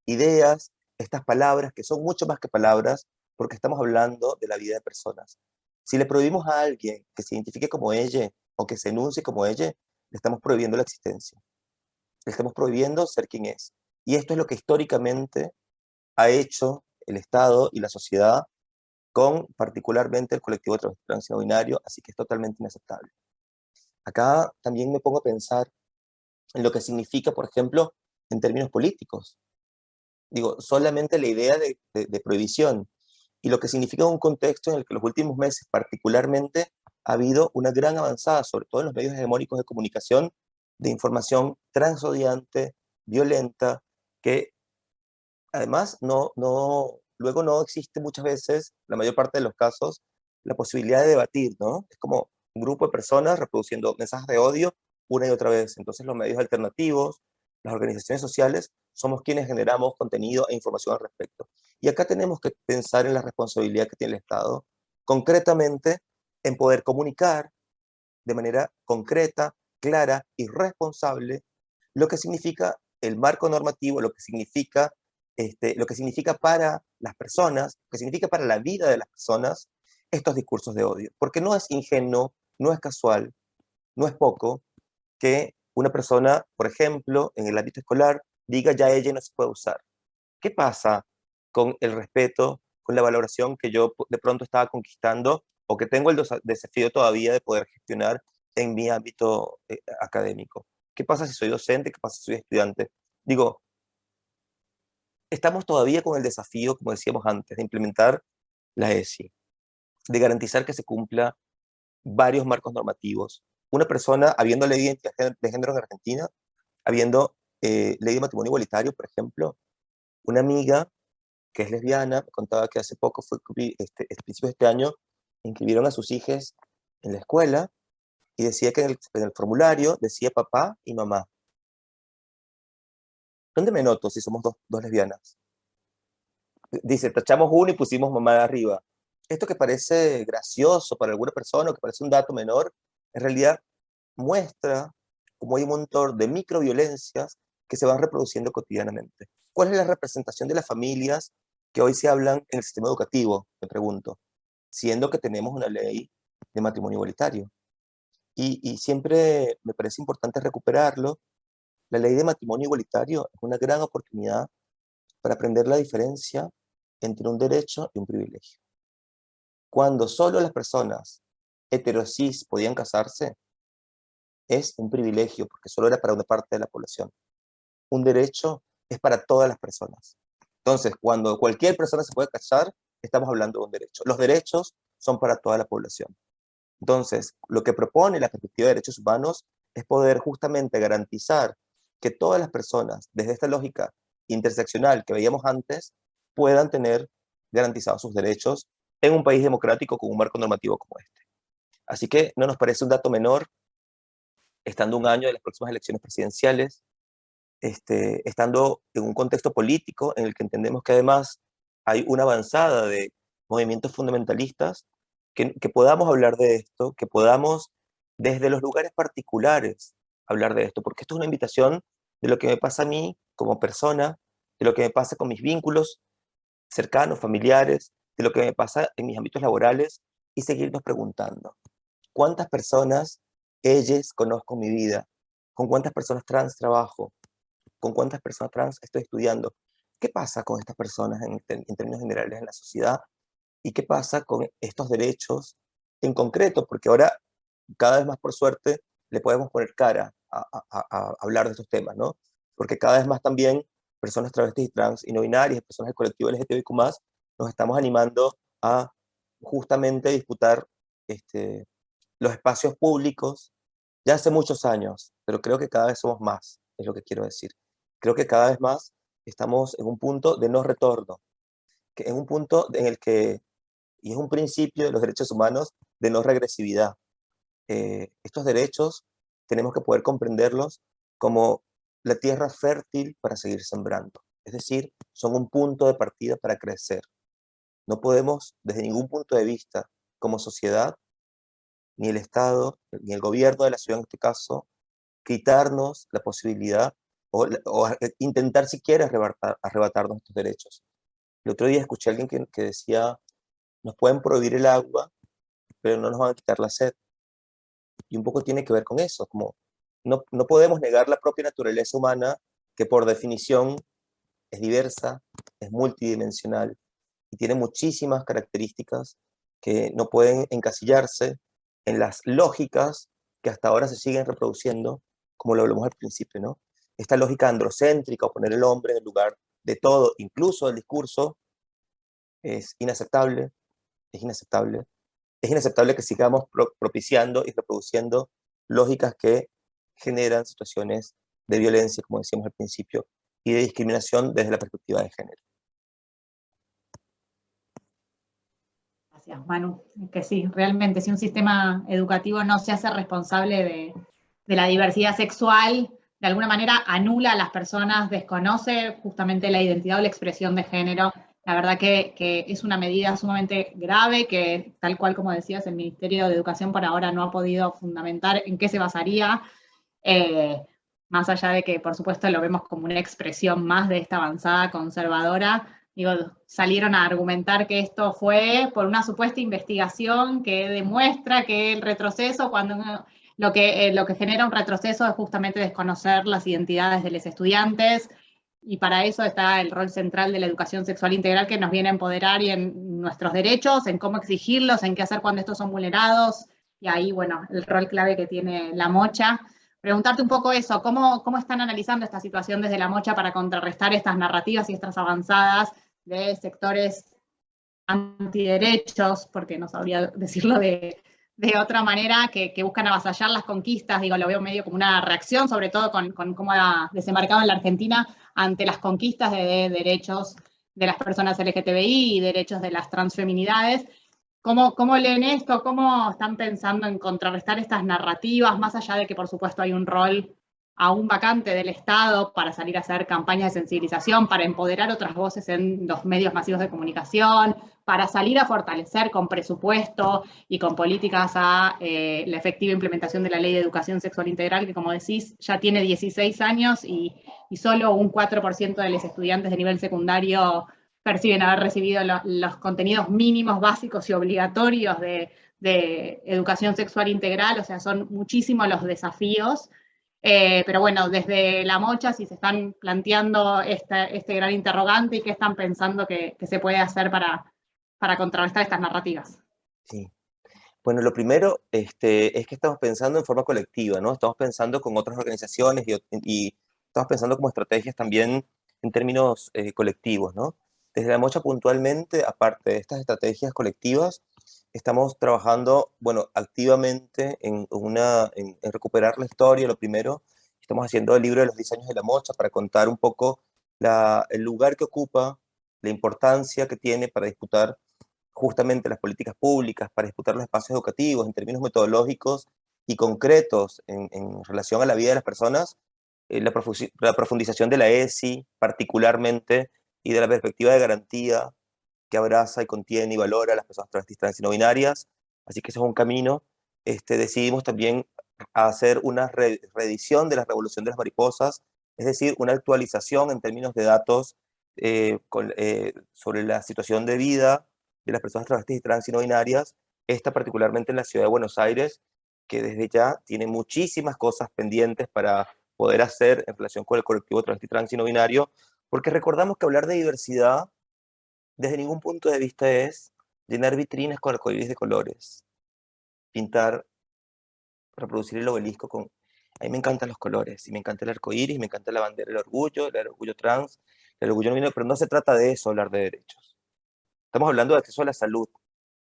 ideas, estas palabras, que son mucho más que palabras, porque estamos hablando de la vida de personas. Si le prohibimos a alguien que se identifique como ella o que se enuncie como ella, le estamos prohibiendo la existencia. Le estamos prohibiendo ser quien es. Y esto es lo que históricamente ha hecho el Estado y la sociedad con particularmente el colectivo trans y no binario, así que es totalmente inaceptable. Acá también me pongo a pensar en lo que significa, por ejemplo, en términos políticos. Digo, solamente la idea de prohibición y lo que significa un contexto en el que los últimos meses particularmente ha habido una gran avanzada, sobre todo en los medios hegemónicos de comunicación, de información transodiante, violenta, que además luego no existe muchas veces, la mayor parte de los casos, la posibilidad de debatir, ¿no? Es como un grupo de personas reproduciendo mensajes de odio una y otra vez. Entonces los medios alternativos, las organizaciones sociales, somos quienes generamos contenido e información al respecto. Y acá tenemos que pensar en la responsabilidad que tiene el Estado, concretamente en poder comunicar de manera concreta, clara y responsable lo que significa el marco normativo, lo que significa para las personas, lo que significa para la vida de las personas estos discursos de odio. Porque no es ingenuo, no es casual, no es poco que una persona, por ejemplo, en el ámbito escolar, diga ya ella no se puede usar. ¿Qué pasa con el respeto, con la valoración que yo de pronto estaba conquistando o que tengo el desafío todavía de poder gestionar en mi ámbito académico? ¿Qué pasa si soy docente? ¿Qué pasa si soy estudiante? Digo, estamos todavía con el desafío, como decíamos antes, de implementar la ESI, de garantizar que se cumpla varios marcos normativos. Una persona, habiendo ley de identidad de género en Argentina, habiendo ley de matrimonio igualitario, por ejemplo, una amiga que es lesbiana me contaba que hace poco, a principios de este año, inscribieron a sus hijas en la escuela y decía que en el formulario decía papá y mamá. ¿Dónde me noto si somos dos lesbianas? Dice, tachamos uno y pusimos mamá de arriba. Esto que parece gracioso para alguna persona o que parece un dato menor, en realidad muestra cómo hay un montón de microviolencias que se van reproduciendo cotidianamente. ¿Cuál es la representación de las familias que hoy se hablan en el sistema educativo? Me pregunto, siendo que tenemos una ley de matrimonio igualitario. Y siempre me parece importante recuperarlo. La ley de matrimonio igualitario es una gran oportunidad para aprender la diferencia entre un derecho y un privilegio. Cuando solo las personas heterosis podían casarse, es un privilegio porque solo era para una parte de la población. Un derecho es para todas las personas. Entonces, cuando cualquier persona se puede casar, estamos hablando de un derecho. Los derechos son para toda la población. Entonces, lo que propone la perspectiva de derechos humanos es poder justamente garantizar que todas las personas, desde esta lógica interseccional que veíamos antes, puedan tener garantizados sus derechos en un país democrático con un marco normativo como este. Así que no nos parece un dato menor, estando un año de las próximas elecciones presidenciales, estando en un contexto político en el que entendemos que además hay una avanzada de movimientos fundamentalistas, que podamos hablar de esto, que podamos desde los lugares particulares hablar de esto, porque esto es una invitación de lo que me pasa a mí como persona, de lo que me pasa con mis vínculos cercanos, familiares, de lo que me pasa en mis ámbitos laborales, y seguirnos preguntando, ¿cuántas personas ellas conozco en mi vida? ¿Con cuántas personas trans trabajo? ¿Con cuántas personas trans estoy estudiando? ¿Qué pasa con estas personas en términos generales en la sociedad? ¿Y qué pasa con estos derechos en concreto? Porque ahora, cada vez más por suerte, le podemos poner cara a hablar de estos temas, ¿no? Porque cada vez más también personas travestis y trans y no binarias, personas del colectivo LGTBIQ+, nos estamos animando a justamente disputar los espacios públicos ya hace muchos años, pero creo que cada vez somos más, es lo que quiero decir. Creo que cada vez más estamos en un punto de no retorno, que es un punto en el que, y es un principio de los derechos humanos, de no regresividad. Estos derechos tenemos que poder comprenderlos como la tierra fértil para seguir sembrando. Es decir, son un punto de partida para crecer. No podemos, desde ningún punto de vista, como sociedad, ni el Estado, ni el gobierno de la ciudad en este caso, quitarnos la posibilidad o intentar siquiera arrebatarnos estos derechos. El otro día escuché a alguien que decía, nos pueden prohibir el agua, pero no nos van a quitar la sed. Y un poco tiene que ver con eso, como no podemos negar la propia naturaleza humana, que por definición es diversa, es multidimensional y tiene muchísimas características que no pueden encasillarse en las lógicas que hasta ahora se siguen reproduciendo, como lo hablamos al principio, ¿no? Esta lógica androcéntrica, o poner el hombre en el lugar de todo, incluso el discurso, es inaceptable, es inaceptable. Es inaceptable que sigamos propiciando y reproduciendo lógicas que generan situaciones de violencia, como decíamos al principio, y de discriminación desde la perspectiva de género. Gracias, Manu. Que sí, realmente, si un sistema educativo no se hace responsable de la diversidad sexual, de alguna manera anula a las personas, desconoce justamente la identidad o la expresión de género. La verdad que es una medida sumamente grave que, tal cual como decías, el Ministerio de Educación por ahora no ha podido fundamentar en qué se basaría, más allá de que, por supuesto, lo vemos como una expresión más de esta avanzada conservadora. Digo, salieron a argumentar que esto fue por una supuesta investigación que demuestra que el retroceso, cuando lo que genera un retroceso es justamente desconocer las identidades de los estudiantes, y para eso está el rol central de la educación sexual integral, que nos viene a empoderar y en nuestros derechos, en cómo exigirlos, en qué hacer cuando estos son vulnerados, y ahí, bueno, el rol clave que tiene la Mocha. Preguntarte un poco eso, ¿cómo están analizando esta situación desde la Mocha para contrarrestar estas narrativas y estas avanzadas de sectores antiderechos, porque no sabría decirlo de otra manera, que buscan avasallar las conquistas? Digo, lo veo medio como una reacción, sobre todo con cómo ha desembarcado en la Argentina ante las conquistas de derechos de las personas LGTBI y derechos de las transfeminidades. ¿Cómo leen esto? ¿Cómo están pensando en contrarrestar estas narrativas, más allá de que, por supuesto, hay un rol aún vacante del Estado para salir a hacer campañas de sensibilización, para empoderar otras voces en los medios masivos de comunicación, para salir a fortalecer con presupuesto y con políticas a la efectiva implementación de la Ley de Educación Sexual Integral, que, como decís, ya tiene 16 años y solo un 4% de los estudiantes de nivel secundario perciben haber recibido los contenidos mínimos, básicos y obligatorios de educación sexual integral? O sea, son muchísimos los desafíos. Pero bueno, desde la Mocha, si se están planteando este gran interrogante, y qué están pensando que se puede hacer para contrarrestar estas narrativas. Sí. Bueno, lo primero es que estamos pensando en forma colectiva, ¿no? Estamos pensando con otras organizaciones y estamos pensando como estrategias también en términos colectivos, ¿no? Desde la Mocha puntualmente, aparte de estas estrategias colectivas, estamos trabajando, bueno, activamente en recuperar la historia, lo primero. Estamos haciendo el libro de los 10 años de la mocha para contar un poco el lugar que ocupa, la importancia que tiene para disputar justamente las políticas públicas, para disputar los espacios educativos en términos metodológicos y concretos en relación a la vida de las personas, la profundización de la ESI particularmente y de la perspectiva de garantía que abraza y contiene y valora a las personas travestis, trans y no binarias. Así que ese es un camino. Decidimos también hacer una reedición de la Revolución de las Mariposas, es decir, una actualización en términos de datos sobre la situación de vida de las personas travestis y trans y no binarias, esta particularmente en la ciudad de Buenos Aires, que desde ya tiene muchísimas cosas pendientes para poder hacer en relación con el colectivo travesti, trans y no binario, porque recordamos que hablar de diversidad desde ningún punto de vista es llenar vitrinas con arcoíris de colores, pintar, reproducir el obelisco con... A mí me encantan los colores, y me encanta el arcoíris, me encanta la bandera, el orgullo trans, el orgullo no binario, pero no se trata de eso, hablar de derechos. Estamos hablando de acceso a la salud,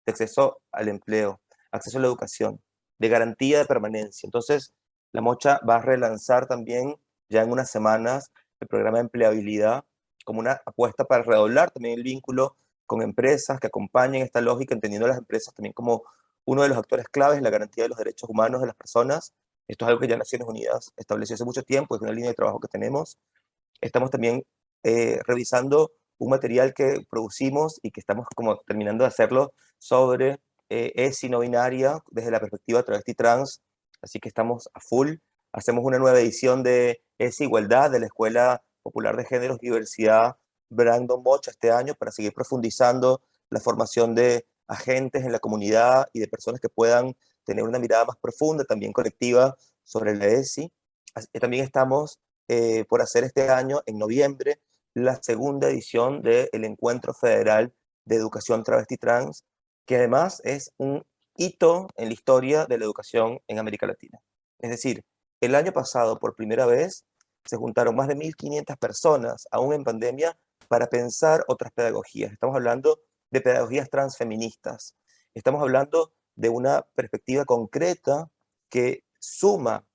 de acceso al empleo, acceso a la educación, de garantía de permanencia. Entonces, la Mocha va a relanzar también, ya en unas semanas, el programa de empleabilidad como una apuesta para redoblar también el vínculo con empresas que acompañen esta lógica, entendiendo a las empresas también como uno de los actores claves en la garantía de los derechos humanos de las personas. Esto es algo que ya Naciones Unidas estableció hace mucho tiempo, es una línea de trabajo que tenemos. Estamos también revisando un material que producimos y que estamos como terminando de hacerlo sobre ESI no binaria desde la perspectiva travesti trans, así que estamos a full. Hacemos una nueva edición de ESI Igualdad de la Escuela Popular de Géneros y Diversidad Brandon Bocha este año para seguir profundizando la formación de agentes en la comunidad y de personas que puedan tener una mirada más profunda, también colectiva, sobre la ESI. También estamos por hacer este año, en noviembre, la segunda edición del Encuentro Federal de Educación Travesti Trans, que además es un hito en la historia de la educación en América Latina. Es decir, el año pasado, por primera vez, se juntaron más de 1.500 personas, aún en pandemia, para pensar otras pedagogías. Estamos hablando de pedagogías transfeministas. Estamos hablando de una perspectiva concreta que suma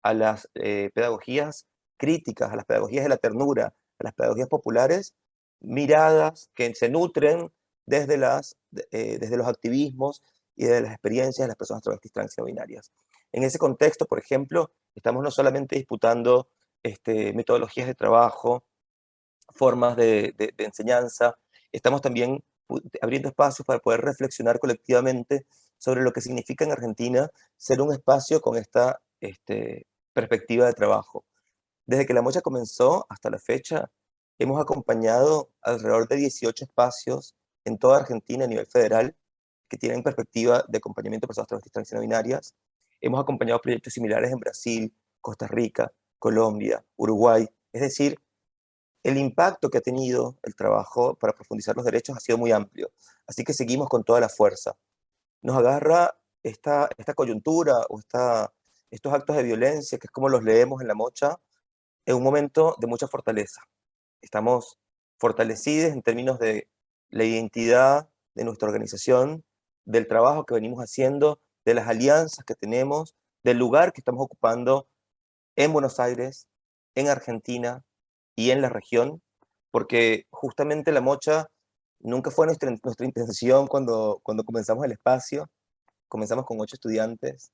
a las pedagogías críticas, a las pedagogías de la ternura, a las pedagogías populares, miradas que se nutren desde los activismos y de las experiencias de las personas travestis, trans y no binarias. En ese contexto, por ejemplo, estamos no solamente disputando metodologías de trabajo, formas de enseñanza, estamos también abriendo espacios para poder reflexionar colectivamente sobre lo que significa en Argentina ser un espacio con esta perspectiva de trabajo. Desde que la Mocha comenzó hasta la fecha, hemos acompañado alrededor de 18 espacios en toda Argentina a nivel federal que tienen perspectiva de acompañamiento de personas travestis, trans y no binarias. Hemos acompañado proyectos similares en Brasil, Costa Rica, Colombia, Uruguay. Es decir, el impacto que ha tenido el trabajo para profundizar los derechos ha sido muy amplio. Así que seguimos con toda la fuerza. Nos agarra esta coyuntura o estos actos de violencia, que es como los leemos en la Mocha, en un momento de mucha fortaleza. Estamos fortalecidos en términos de la identidad de nuestra organización, del trabajo que venimos haciendo, de las alianzas que tenemos, del lugar que estamos ocupando en Buenos Aires, en Argentina y en la región, porque justamente la Mocha nunca fue nuestra intención cuando comenzamos el espacio. Comenzamos con 8 estudiantes,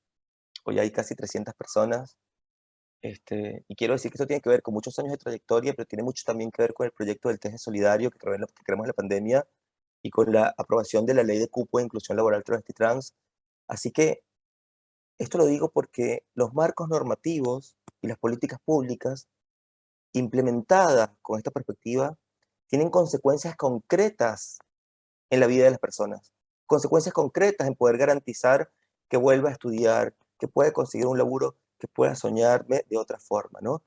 hoy hay casi 300 personas. Y quiero decir que esto tiene que ver con muchos años de trayectoria, pero tiene mucho también que ver con el proyecto del TEJE Solidario que creamos en la pandemia y con la aprobación de la ley de cupo de inclusión laboral travesti trans. Así que esto lo digo porque los marcos normativos y las políticas públicas implementadas con esta perspectiva tienen consecuencias concretas en la vida de las personas, consecuencias concretas en poder garantizar que vuelva a estudiar, que pueda conseguir un laburo, que pueda soñarme de otra forma, ¿no?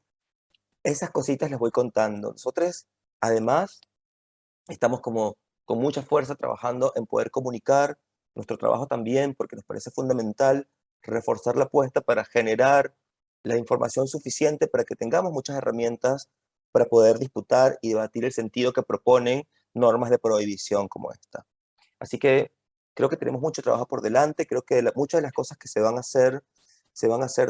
Esas cositas les voy contando. Nosotros, además, estamos como con mucha fuerza trabajando en poder comunicar nuestro trabajo también, porque nos parece fundamental reforzar la apuesta para generar la información suficiente para que tengamos muchas herramientas para poder disputar y debatir el sentido que proponen normas de prohibición como esta. Así que Creo que tenemos mucho trabajo por delante, creo que muchas de las cosas que se van a hacer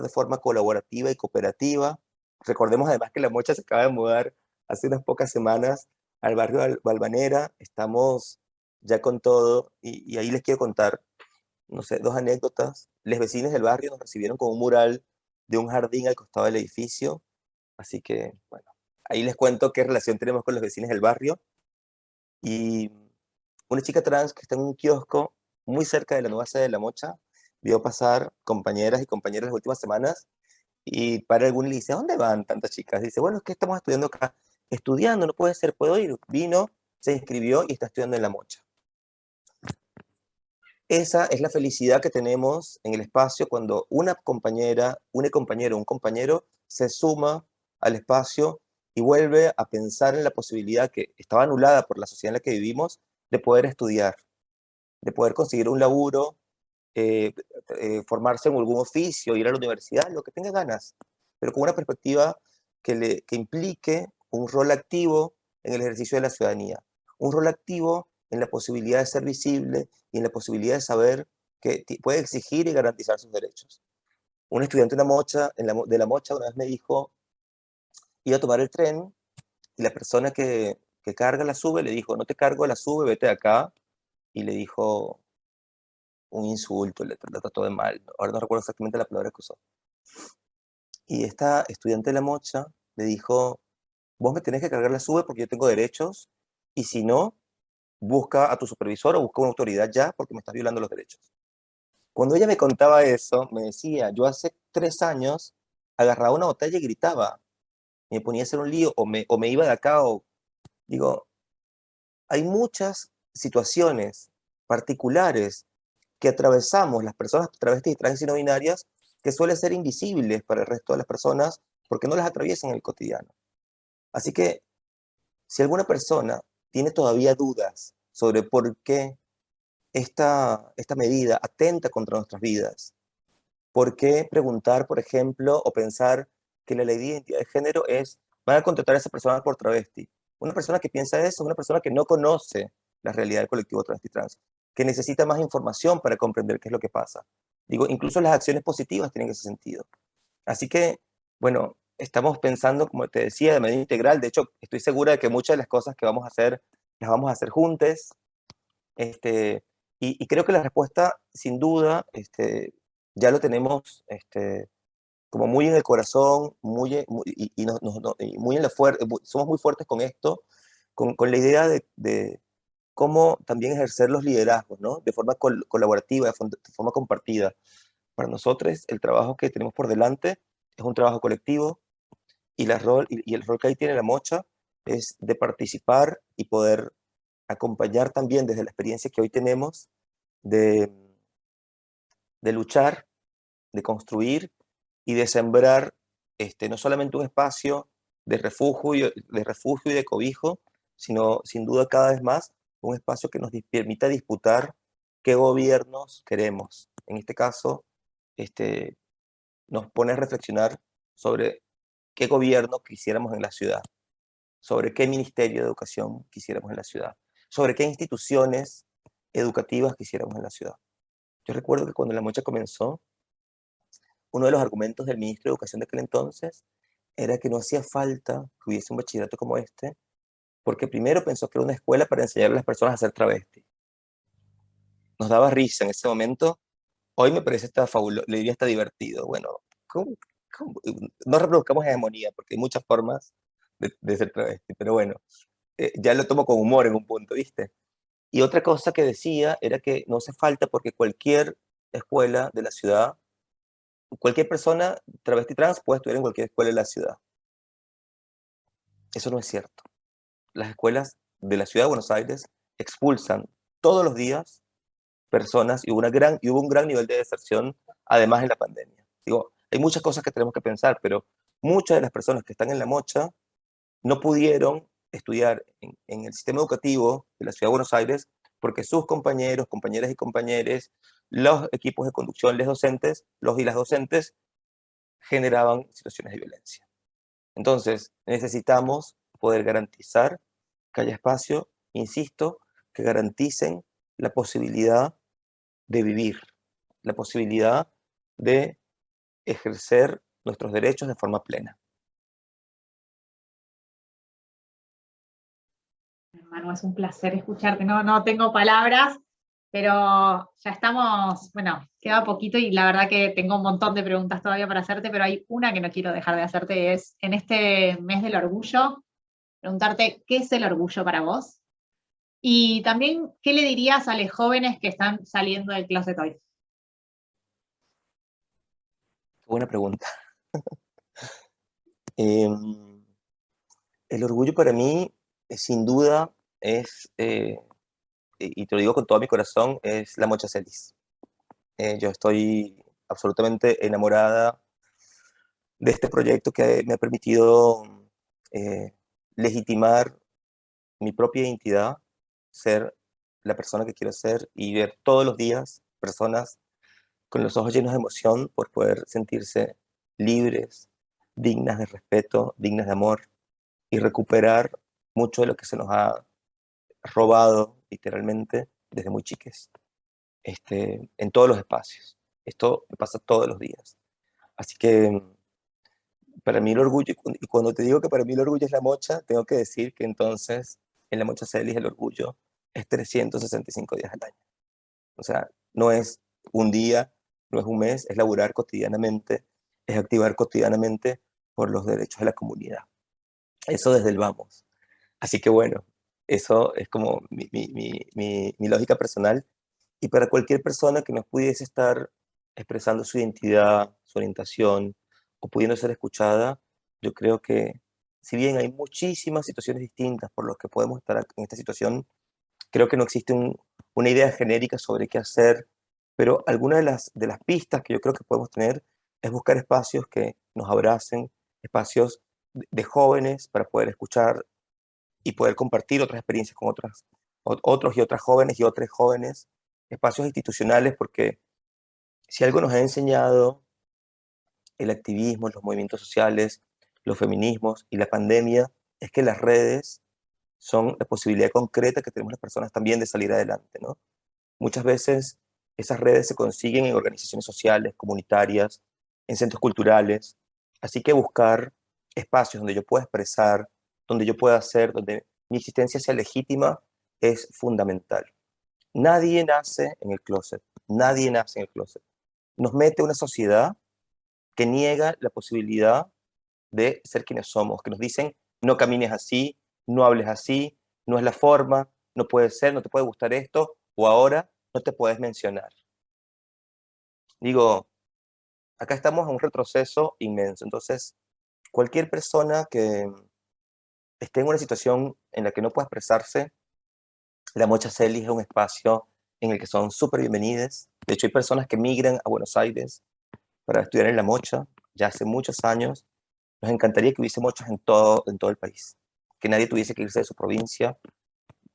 de forma colaborativa y cooperativa. Recordemos además que La Mocha se acaba de mudar hace unas pocas semanas al barrio Balvanera, estamos ya con todo, y ahí les quiero contar, no sé, dos anécdotas. Los vecinos del barrio nos recibieron con un mural de un jardín al costado del edificio, así que, bueno, ahí les cuento qué relación tenemos con los vecinos del barrio. Y una chica trans que está en un kiosco muy cerca de la nueva sede de La Mocha, vio pasar compañeras y compañeros las últimas semanas y para algún y le dice, ¿a dónde van tantas chicas? Dice, bueno, es que estamos estudiando acá. Estudiando, no puede ser, puedo ir. Vino, se inscribió y está estudiando en La Mocha. Esa es la felicidad que tenemos en el espacio cuando una compañera, un compañero, un compañero se suma al espacio y vuelve a pensar en la posibilidad que estaba anulada por la sociedad en la que vivimos de poder estudiar, de poder conseguir un laburo, eh, formarse en algún oficio, ir a la universidad, lo que tenga ganas, pero con una perspectiva que implique un rol activo en el ejercicio de la ciudadanía, un rol activo en la posibilidad de ser visible y en la posibilidad de saber que puede exigir y garantizar sus derechos. Un estudiante de de La Mocha una vez me dijo, iba a tomar el tren y la persona que carga la sube le dijo, no te cargo la sube, vete de acá, y le dijo un insulto, le trató de mal, ahora no recuerdo exactamente la palabra que usó. Y esta estudiante de La Mocha le dijo, vos me tenés que cargar la sube porque yo tengo derechos, y si no, busca a tu supervisor o busca una autoridad ya porque me estás violando los derechos. Cuando ella me contaba eso, me decía, yo hace 3 años agarraba una botella y gritaba, me ponía a hacer un lío, o me iba de acá, o digo, hay muchas situaciones particulares que atravesamos las personas travestis y trans y no binarias que suelen ser invisibles para el resto de las personas porque no las atraviesan en el cotidiano. Así que si alguna persona tiene todavía dudas sobre por qué esta medida atenta contra nuestras vidas, por qué preguntar, por ejemplo, o pensar que la ley de identidad de género van a contratar a esa persona por travesti. Una persona que piensa eso es una persona que no conoce la realidad del colectivo travesti trans, que necesita más información para comprender qué es lo que pasa. Digo, incluso las acciones positivas tienen ese sentido. Así que, bueno, estamos pensando, como te decía, de manera integral. De hecho, estoy segura de que muchas de las cosas que vamos a hacer, las vamos a hacer juntos. Y creo que la respuesta, sin duda, ya lo tenemos como muy en el corazón, y muy en la somos muy fuertes con esto, con la idea de cómo también ejercer los liderazgos, ¿no? De forma colaborativa, de forma compartida. Para nosotros, el trabajo que tenemos por delante es un trabajo colectivo, y el rol que ahí tiene La Mocha es de participar y poder acompañar también desde la experiencia que hoy tenemos de, de luchar, de construir y de sembrar no solamente un espacio de refugio y de cobijo, sino sin duda cada vez más un espacio que nos permita disputar qué gobiernos queremos. En este caso, nos pone a reflexionar sobre qué gobierno quisiéramos en la ciudad, sobre qué ministerio de educación quisiéramos en la ciudad, sobre qué instituciones educativas quisiéramos en la ciudad. Yo recuerdo que cuando La Mocha comenzó, uno de los argumentos del ministro de Educación de aquel entonces era que no hacía falta que hubiese un bachillerato como este, porque primero pensó que era una escuela para enseñar a las personas a ser travesti. Nos daba risa en ese momento. Hoy me parece hasta fabuloso, le diría hasta divertido. Bueno, ¿cómo? No reproduzcamos hegemonía, porque hay muchas formas de ser travesti, pero bueno, ya lo tomo con humor en un punto, ¿viste? Y otra cosa que decía era que no hace falta porque cualquier escuela de la ciudad, cualquier persona travesti trans puede estudiar en cualquier escuela de la ciudad. Eso no es cierto. Las escuelas de la ciudad de Buenos Aires expulsan todos los días personas, y hubo un gran nivel de deserción, además en la pandemia. Digo, hay muchas cosas que tenemos que pensar, pero muchas de las personas que están en La Mocha no pudieron estudiar en el sistema educativo de la ciudad de Buenos Aires porque sus compañeros, compañeras y compañeros, los equipos de conducción, los docentes, los y las docentes generaban situaciones de violencia. Entonces, necesitamos poder garantizar que haya espacio, insisto, que garanticen la posibilidad de vivir, la posibilidad de ejercer nuestros derechos de forma plena. Manu, es un placer escucharte. No tengo palabras, pero ya estamos, bueno, queda poquito y la verdad que tengo un montón de preguntas todavía para hacerte, pero hay una que no quiero dejar de hacerte, es en este mes del orgullo, preguntarte qué es el orgullo para vos y también qué le dirías a los jóvenes que están saliendo del closet hoy. Buena pregunta. El orgullo para mí, sin duda, es, y te lo digo con todo mi corazón, es la Mocha Celis. Yo estoy absolutamente enamorada de este proyecto que me ha permitido eh, legitimar mi propia identidad, ser la persona que quiero ser y ver todos los días personas con los ojos llenos de emoción por poder sentirse libres, dignas de respeto, dignas de amor y recuperar mucho de lo que se nos ha robado literalmente desde muy chiques, en todos los espacios. Esto me pasa todos los días. Así que para mí el orgullo, y cuando te digo que para mí el orgullo es la mocha, tengo que decir que entonces en la mocha se elige el orgullo es 365 días al año. O sea, no es un día, no es un mes, es laburar cotidianamente, es activar cotidianamente por los derechos de la comunidad. Eso desde el vamos. Así que bueno, eso es como mi lógica personal. Y para cualquier persona que no pudiese estar expresando su identidad, su orientación, o pudiendo ser escuchada, yo creo que si bien hay muchísimas situaciones distintas por las que podemos estar en esta situación, creo que no existe una idea genérica sobre qué hacer, pero alguna de las pistas que yo creo que podemos tener es buscar espacios que nos abracen, espacios de jóvenes para poder escuchar y poder compartir otras experiencias con otros y otras jóvenes y otros jóvenes, espacios institucionales, porque si algo nos ha enseñado el activismo, los movimientos sociales, los feminismos y la pandemia, es que las redes son la posibilidad concreta que tenemos las personas también de salir adelante, ¿no? Muchas veces esas redes se consiguen en organizaciones sociales, comunitarias, en centros culturales, así que buscar espacios donde yo pueda expresar, donde yo pueda hacer, donde mi existencia sea legítima, es fundamental. Nadie nace en el closet, nadie nace en el closet. Nos mete una sociedad que niega la posibilidad de ser quienes somos, que nos dicen, no camines así, no hables así, no es la forma, no puede ser, no te puede gustar esto, o ahora no te puedes mencionar. Digo, acá estamos en un retroceso inmenso, entonces cualquier persona que esté en una situación en la que no pueda expresarse, la Mocha Celis es un espacio en el que son súper bienvenidas. De hecho, hay personas que migran a Buenos Aires para estudiar en La Mocha ya hace muchos años. Nos encantaría que hubiese mochas en todo el país, que nadie tuviese que irse de su provincia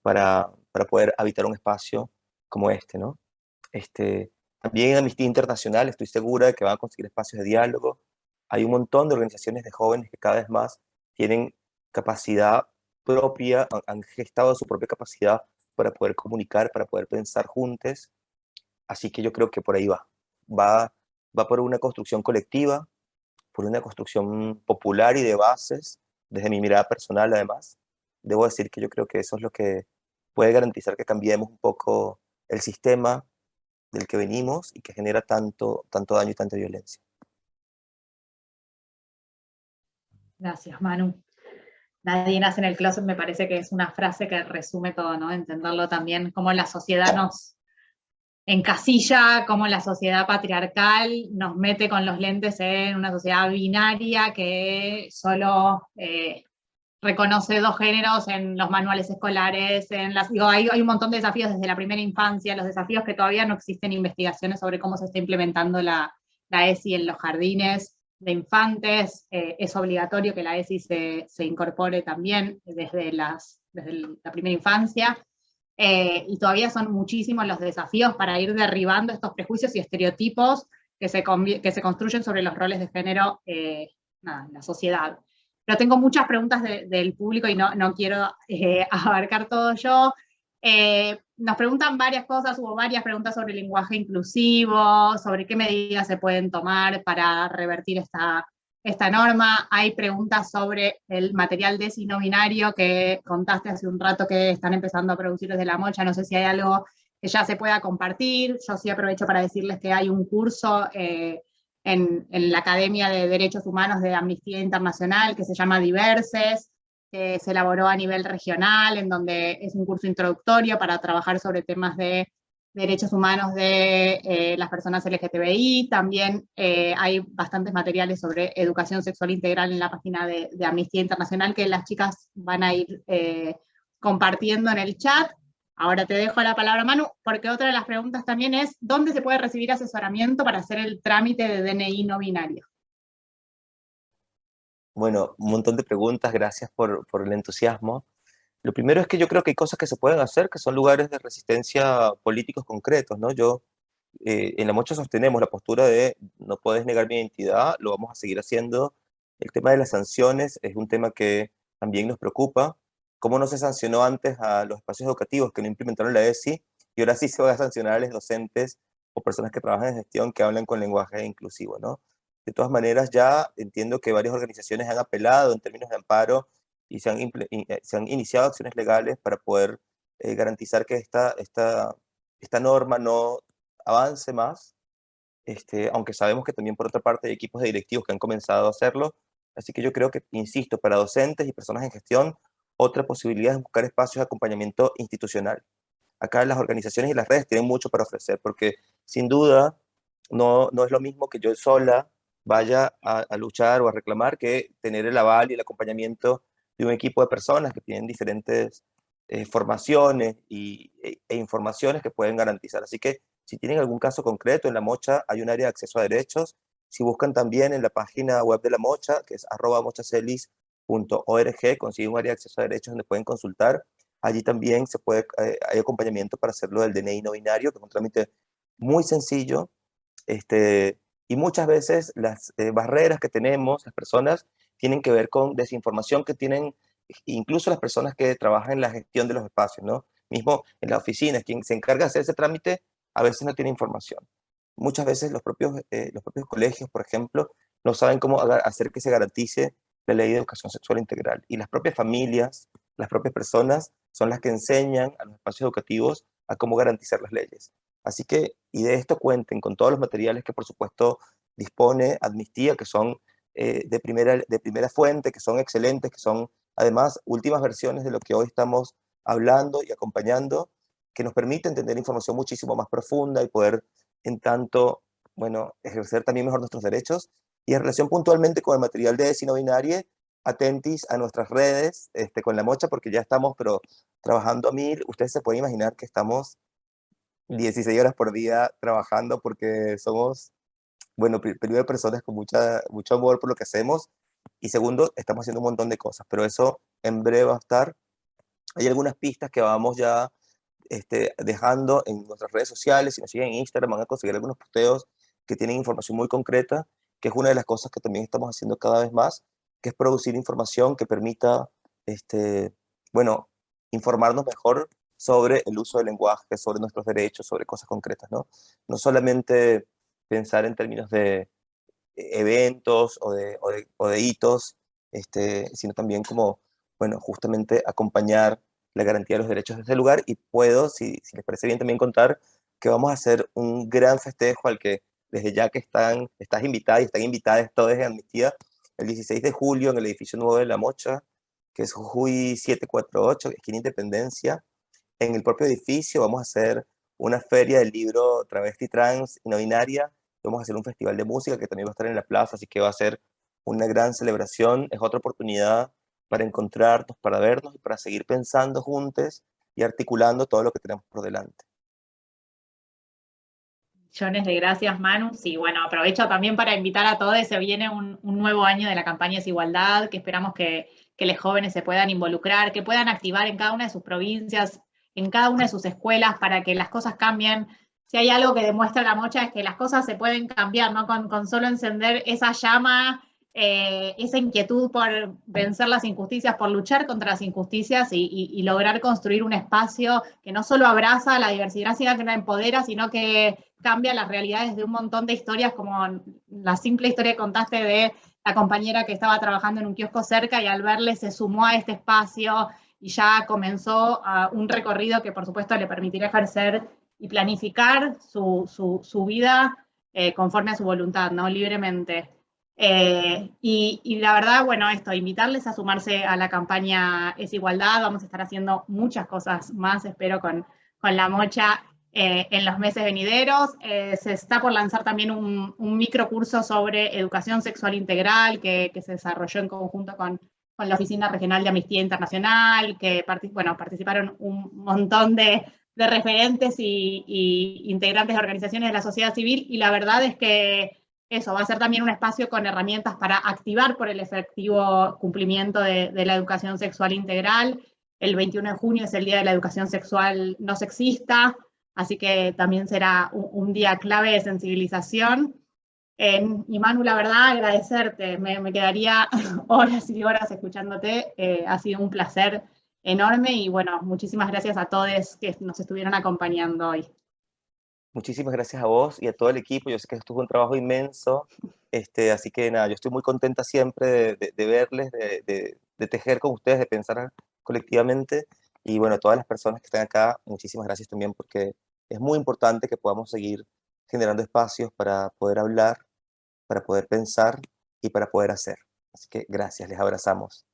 para poder habitar un espacio como este, ¿no? También en Amnistía Internacional estoy segura de que van a conseguir espacios de diálogo. Hay un montón de organizaciones de jóvenes que cada vez más tienen capacidad propia, han gestado su propia capacidad para poder comunicar, para poder pensar juntos. Así que yo creo que por ahí va. Va, va por una construcción colectiva, por una construcción popular y de bases, desde mi mirada personal además. Debo decir que yo creo que eso es lo que puede garantizar que cambiemos un poco el sistema del que venimos y que genera tanto daño y tanta violencia. Gracias, Manu. Nadie nace en el closet me parece que es una frase que resume todo, ¿no? Entenderlo también, cómo la sociedad nos encasilla, cómo la sociedad patriarcal nos mete con los lentes en una sociedad binaria que solo reconoce dos géneros en los manuales escolares, digo, hay un montón de desafíos desde la primera infancia, los desafíos que todavía no existen investigaciones sobre cómo se está implementando la ESI en los jardines de infantes, es obligatorio que la ESI se incorpore también desde la primera infancia, y todavía son muchísimos los desafíos para ir derribando estos prejuicios y estereotipos que se construyen sobre los roles de género en la sociedad. Pero tengo muchas preguntas del público y no quiero abarcar todo yo. Nos preguntan varias cosas, hubo varias preguntas sobre el lenguaje inclusivo, sobre qué medidas se pueden tomar para revertir esta norma. Hay preguntas sobre el material DESI no binario que contaste hace un rato que están empezando a producir desde La Mocha. No sé si hay algo que ya se pueda compartir. Yo sí aprovecho para decirles que hay un curso en la Academia de Derechos Humanos de Amnistía Internacional que se llama Diverses, que se elaboró a nivel regional, en donde es un curso introductorio para trabajar sobre temas de derechos humanos de las personas LGTBI. También hay bastantes materiales sobre educación sexual integral en la página de Amnistía Internacional que las chicas van a ir compartiendo en el chat. Ahora te dejo la palabra, Manu, porque otra de las preguntas también es, ¿dónde se puede recibir asesoramiento para hacer el trámite de DNI no binario? Bueno, un montón de preguntas, gracias por el entusiasmo. Lo primero es que yo creo que hay cosas que se pueden hacer que son lugares de resistencia políticos concretos, ¿no? En La Mocha sostenemos la postura de no puedes negar mi identidad, lo vamos a seguir haciendo. El tema de las sanciones es un tema que también nos preocupa. ¿Cómo no se sancionó antes a los espacios educativos que no implementaron la ESI? Y ahora sí se va a sancionar a los docentes o personas que trabajan en gestión que hablan con lenguaje inclusivo, ¿no? De todas maneras, ya entiendo que varias organizaciones han apelado en términos de amparo y se han iniciado acciones legales para poder garantizar que esta norma no avance más, aunque sabemos que también por otra parte hay equipos de directivos que han comenzado a hacerlo. Así que yo creo que, insisto, para docentes y personas en gestión, otra posibilidad es buscar espacios de acompañamiento institucional. Acá las organizaciones y las redes tienen mucho para ofrecer, porque sin duda no es lo mismo que yo sola vaya a luchar o a reclamar que tener el aval y el acompañamiento de un equipo de personas que tienen diferentes formaciones e informaciones que pueden garantizar. Así que si tienen algún caso concreto, en La Mocha hay un área de acceso a derechos. Si buscan también en la página web de La Mocha, que es @mochacelis.org, consiguen un área de acceso a derechos donde pueden consultar. Allí también hay acompañamiento para hacerlo del DNI no binario, que es un trámite muy sencillo. Y muchas veces las barreras que tenemos, las personas, tienen que ver con desinformación que tienen incluso las personas que trabajan en la gestión de los espacios, ¿no? Mismo en la oficina, quien se encarga de hacer ese trámite, a veces no tiene información. Muchas veces los propios colegios, por ejemplo, no saben cómo hacer que se garantice la ley de educación sexual integral. Y las propias familias, las propias personas, son las que enseñan a los espacios educativos a cómo garantizar las leyes. Así que, y de esto cuenten con todos los materiales que por supuesto dispone Amnistía, que son de primera fuente, que son excelentes, que son además últimas versiones de lo que hoy estamos hablando y acompañando, que nos permiten tener información muchísimo más profunda y poder, en tanto, bueno, ejercer también mejor nuestros derechos. Y en relación puntualmente con el material de ESI no binario, atentis a nuestras redes con La Mocha, porque ya estamos, pero trabajando a mil. Ustedes se pueden imaginar que estamos 16 horas por día trabajando porque somos, bueno, primero personas con mucho amor por lo que hacemos y segundo, estamos haciendo un montón de cosas, pero eso en breve va a estar. Hay algunas pistas que vamos ya dejando en nuestras redes sociales. Si nos siguen en Instagram van a conseguir algunos posteos que tienen información muy concreta, que es una de las cosas que también estamos haciendo cada vez más, que es producir información que permita, bueno, informarnos mejor sobre el uso del lenguaje, sobre nuestros derechos, sobre cosas concretas, ¿no? No solamente pensar en términos de eventos o de hitos, sino también como, bueno, justamente acompañar la garantía de los derechos de ese lugar. Y puedo, si les parece bien, también contar que vamos a hacer un gran festejo al que desde ya que estás invitada y están invitadas todos en Amnistía, el 16 de julio en el edificio nuevo de La Mocha, que es Jujuy 748, esquina Independencia. En el propio edificio vamos a hacer una feria del libro travesti, trans y no binaria. Vamos a hacer un festival de música que también va a estar en la plaza, así que va a ser una gran celebración. Es otra oportunidad para encontrarnos, para vernos y para seguir pensando juntos y articulando todo lo que tenemos por delante. Millones de gracias, Manu. Sí, bueno, aprovecho también para invitar a todos. Se viene un nuevo año de la campaña Desigualdad, que esperamos que los jóvenes se puedan involucrar, que puedan activar en cada una de sus provincias, en cada una de sus escuelas, para que las cosas cambien. Si hay algo que demuestra La Mocha es que las cosas se pueden cambiar, ¿no? Con solo encender esa llama esa inquietud por vencer las injusticias, por luchar contra las injusticias y lograr construir un espacio que no solo abraza la diversidad, sino que la empodera, sino que cambia las realidades de un montón de historias, como la simple historia que contaste de la compañera que estaba trabajando en un kiosco cerca y al verle se sumó a este espacio y ya comenzó un recorrido que por supuesto le permitirá ejercer y planificar su vida conforme a su voluntad, ¿no? Libremente. Y la verdad, bueno, esto, invitarles a sumarse a la campaña Es Igualdad. Vamos a estar haciendo muchas cosas más, espero, con la Mocha en los meses venideros. Se está por lanzar también un microcurso sobre educación sexual integral que se desarrolló en conjunto con la Oficina Regional de Amnistía Internacional, que participaron un montón de referentes y integrantes de organizaciones de la sociedad civil, y la verdad es que eso va a ser también un espacio con herramientas para activar por el efectivo cumplimiento de la educación sexual integral. El 21 de junio es el Día de la Educación Sexual No Sexista, así que también será un día clave de sensibilización. Y Manu, la verdad, agradecerte. Me quedaría horas y horas escuchándote. Ha sido un placer enorme y bueno, muchísimas gracias a todos que nos estuvieron acompañando hoy. Muchísimas gracias a vos y a todo el equipo. Yo sé que esto fue un trabajo inmenso, así que nada, yo estoy muy contenta siempre de verles, de tejer con ustedes, de pensar colectivamente. Y bueno, a todas las personas que están acá, muchísimas gracias también, porque es muy importante que podamos seguir generando espacios para poder hablar, para poder pensar y para poder hacer. Así que gracias, les abrazamos.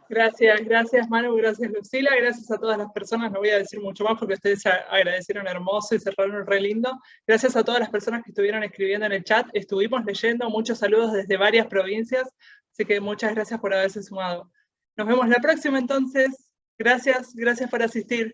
Gracias Manu, gracias Lucila, gracias a todas las personas, no voy a decir mucho más porque ustedes agradecieron hermoso y cerraron re lindo. Gracias a todas las personas que estuvieron escribiendo en el chat, estuvimos leyendo muchos saludos desde varias provincias, así que muchas gracias por haberse sumado. Nos vemos la próxima entonces, gracias por asistir.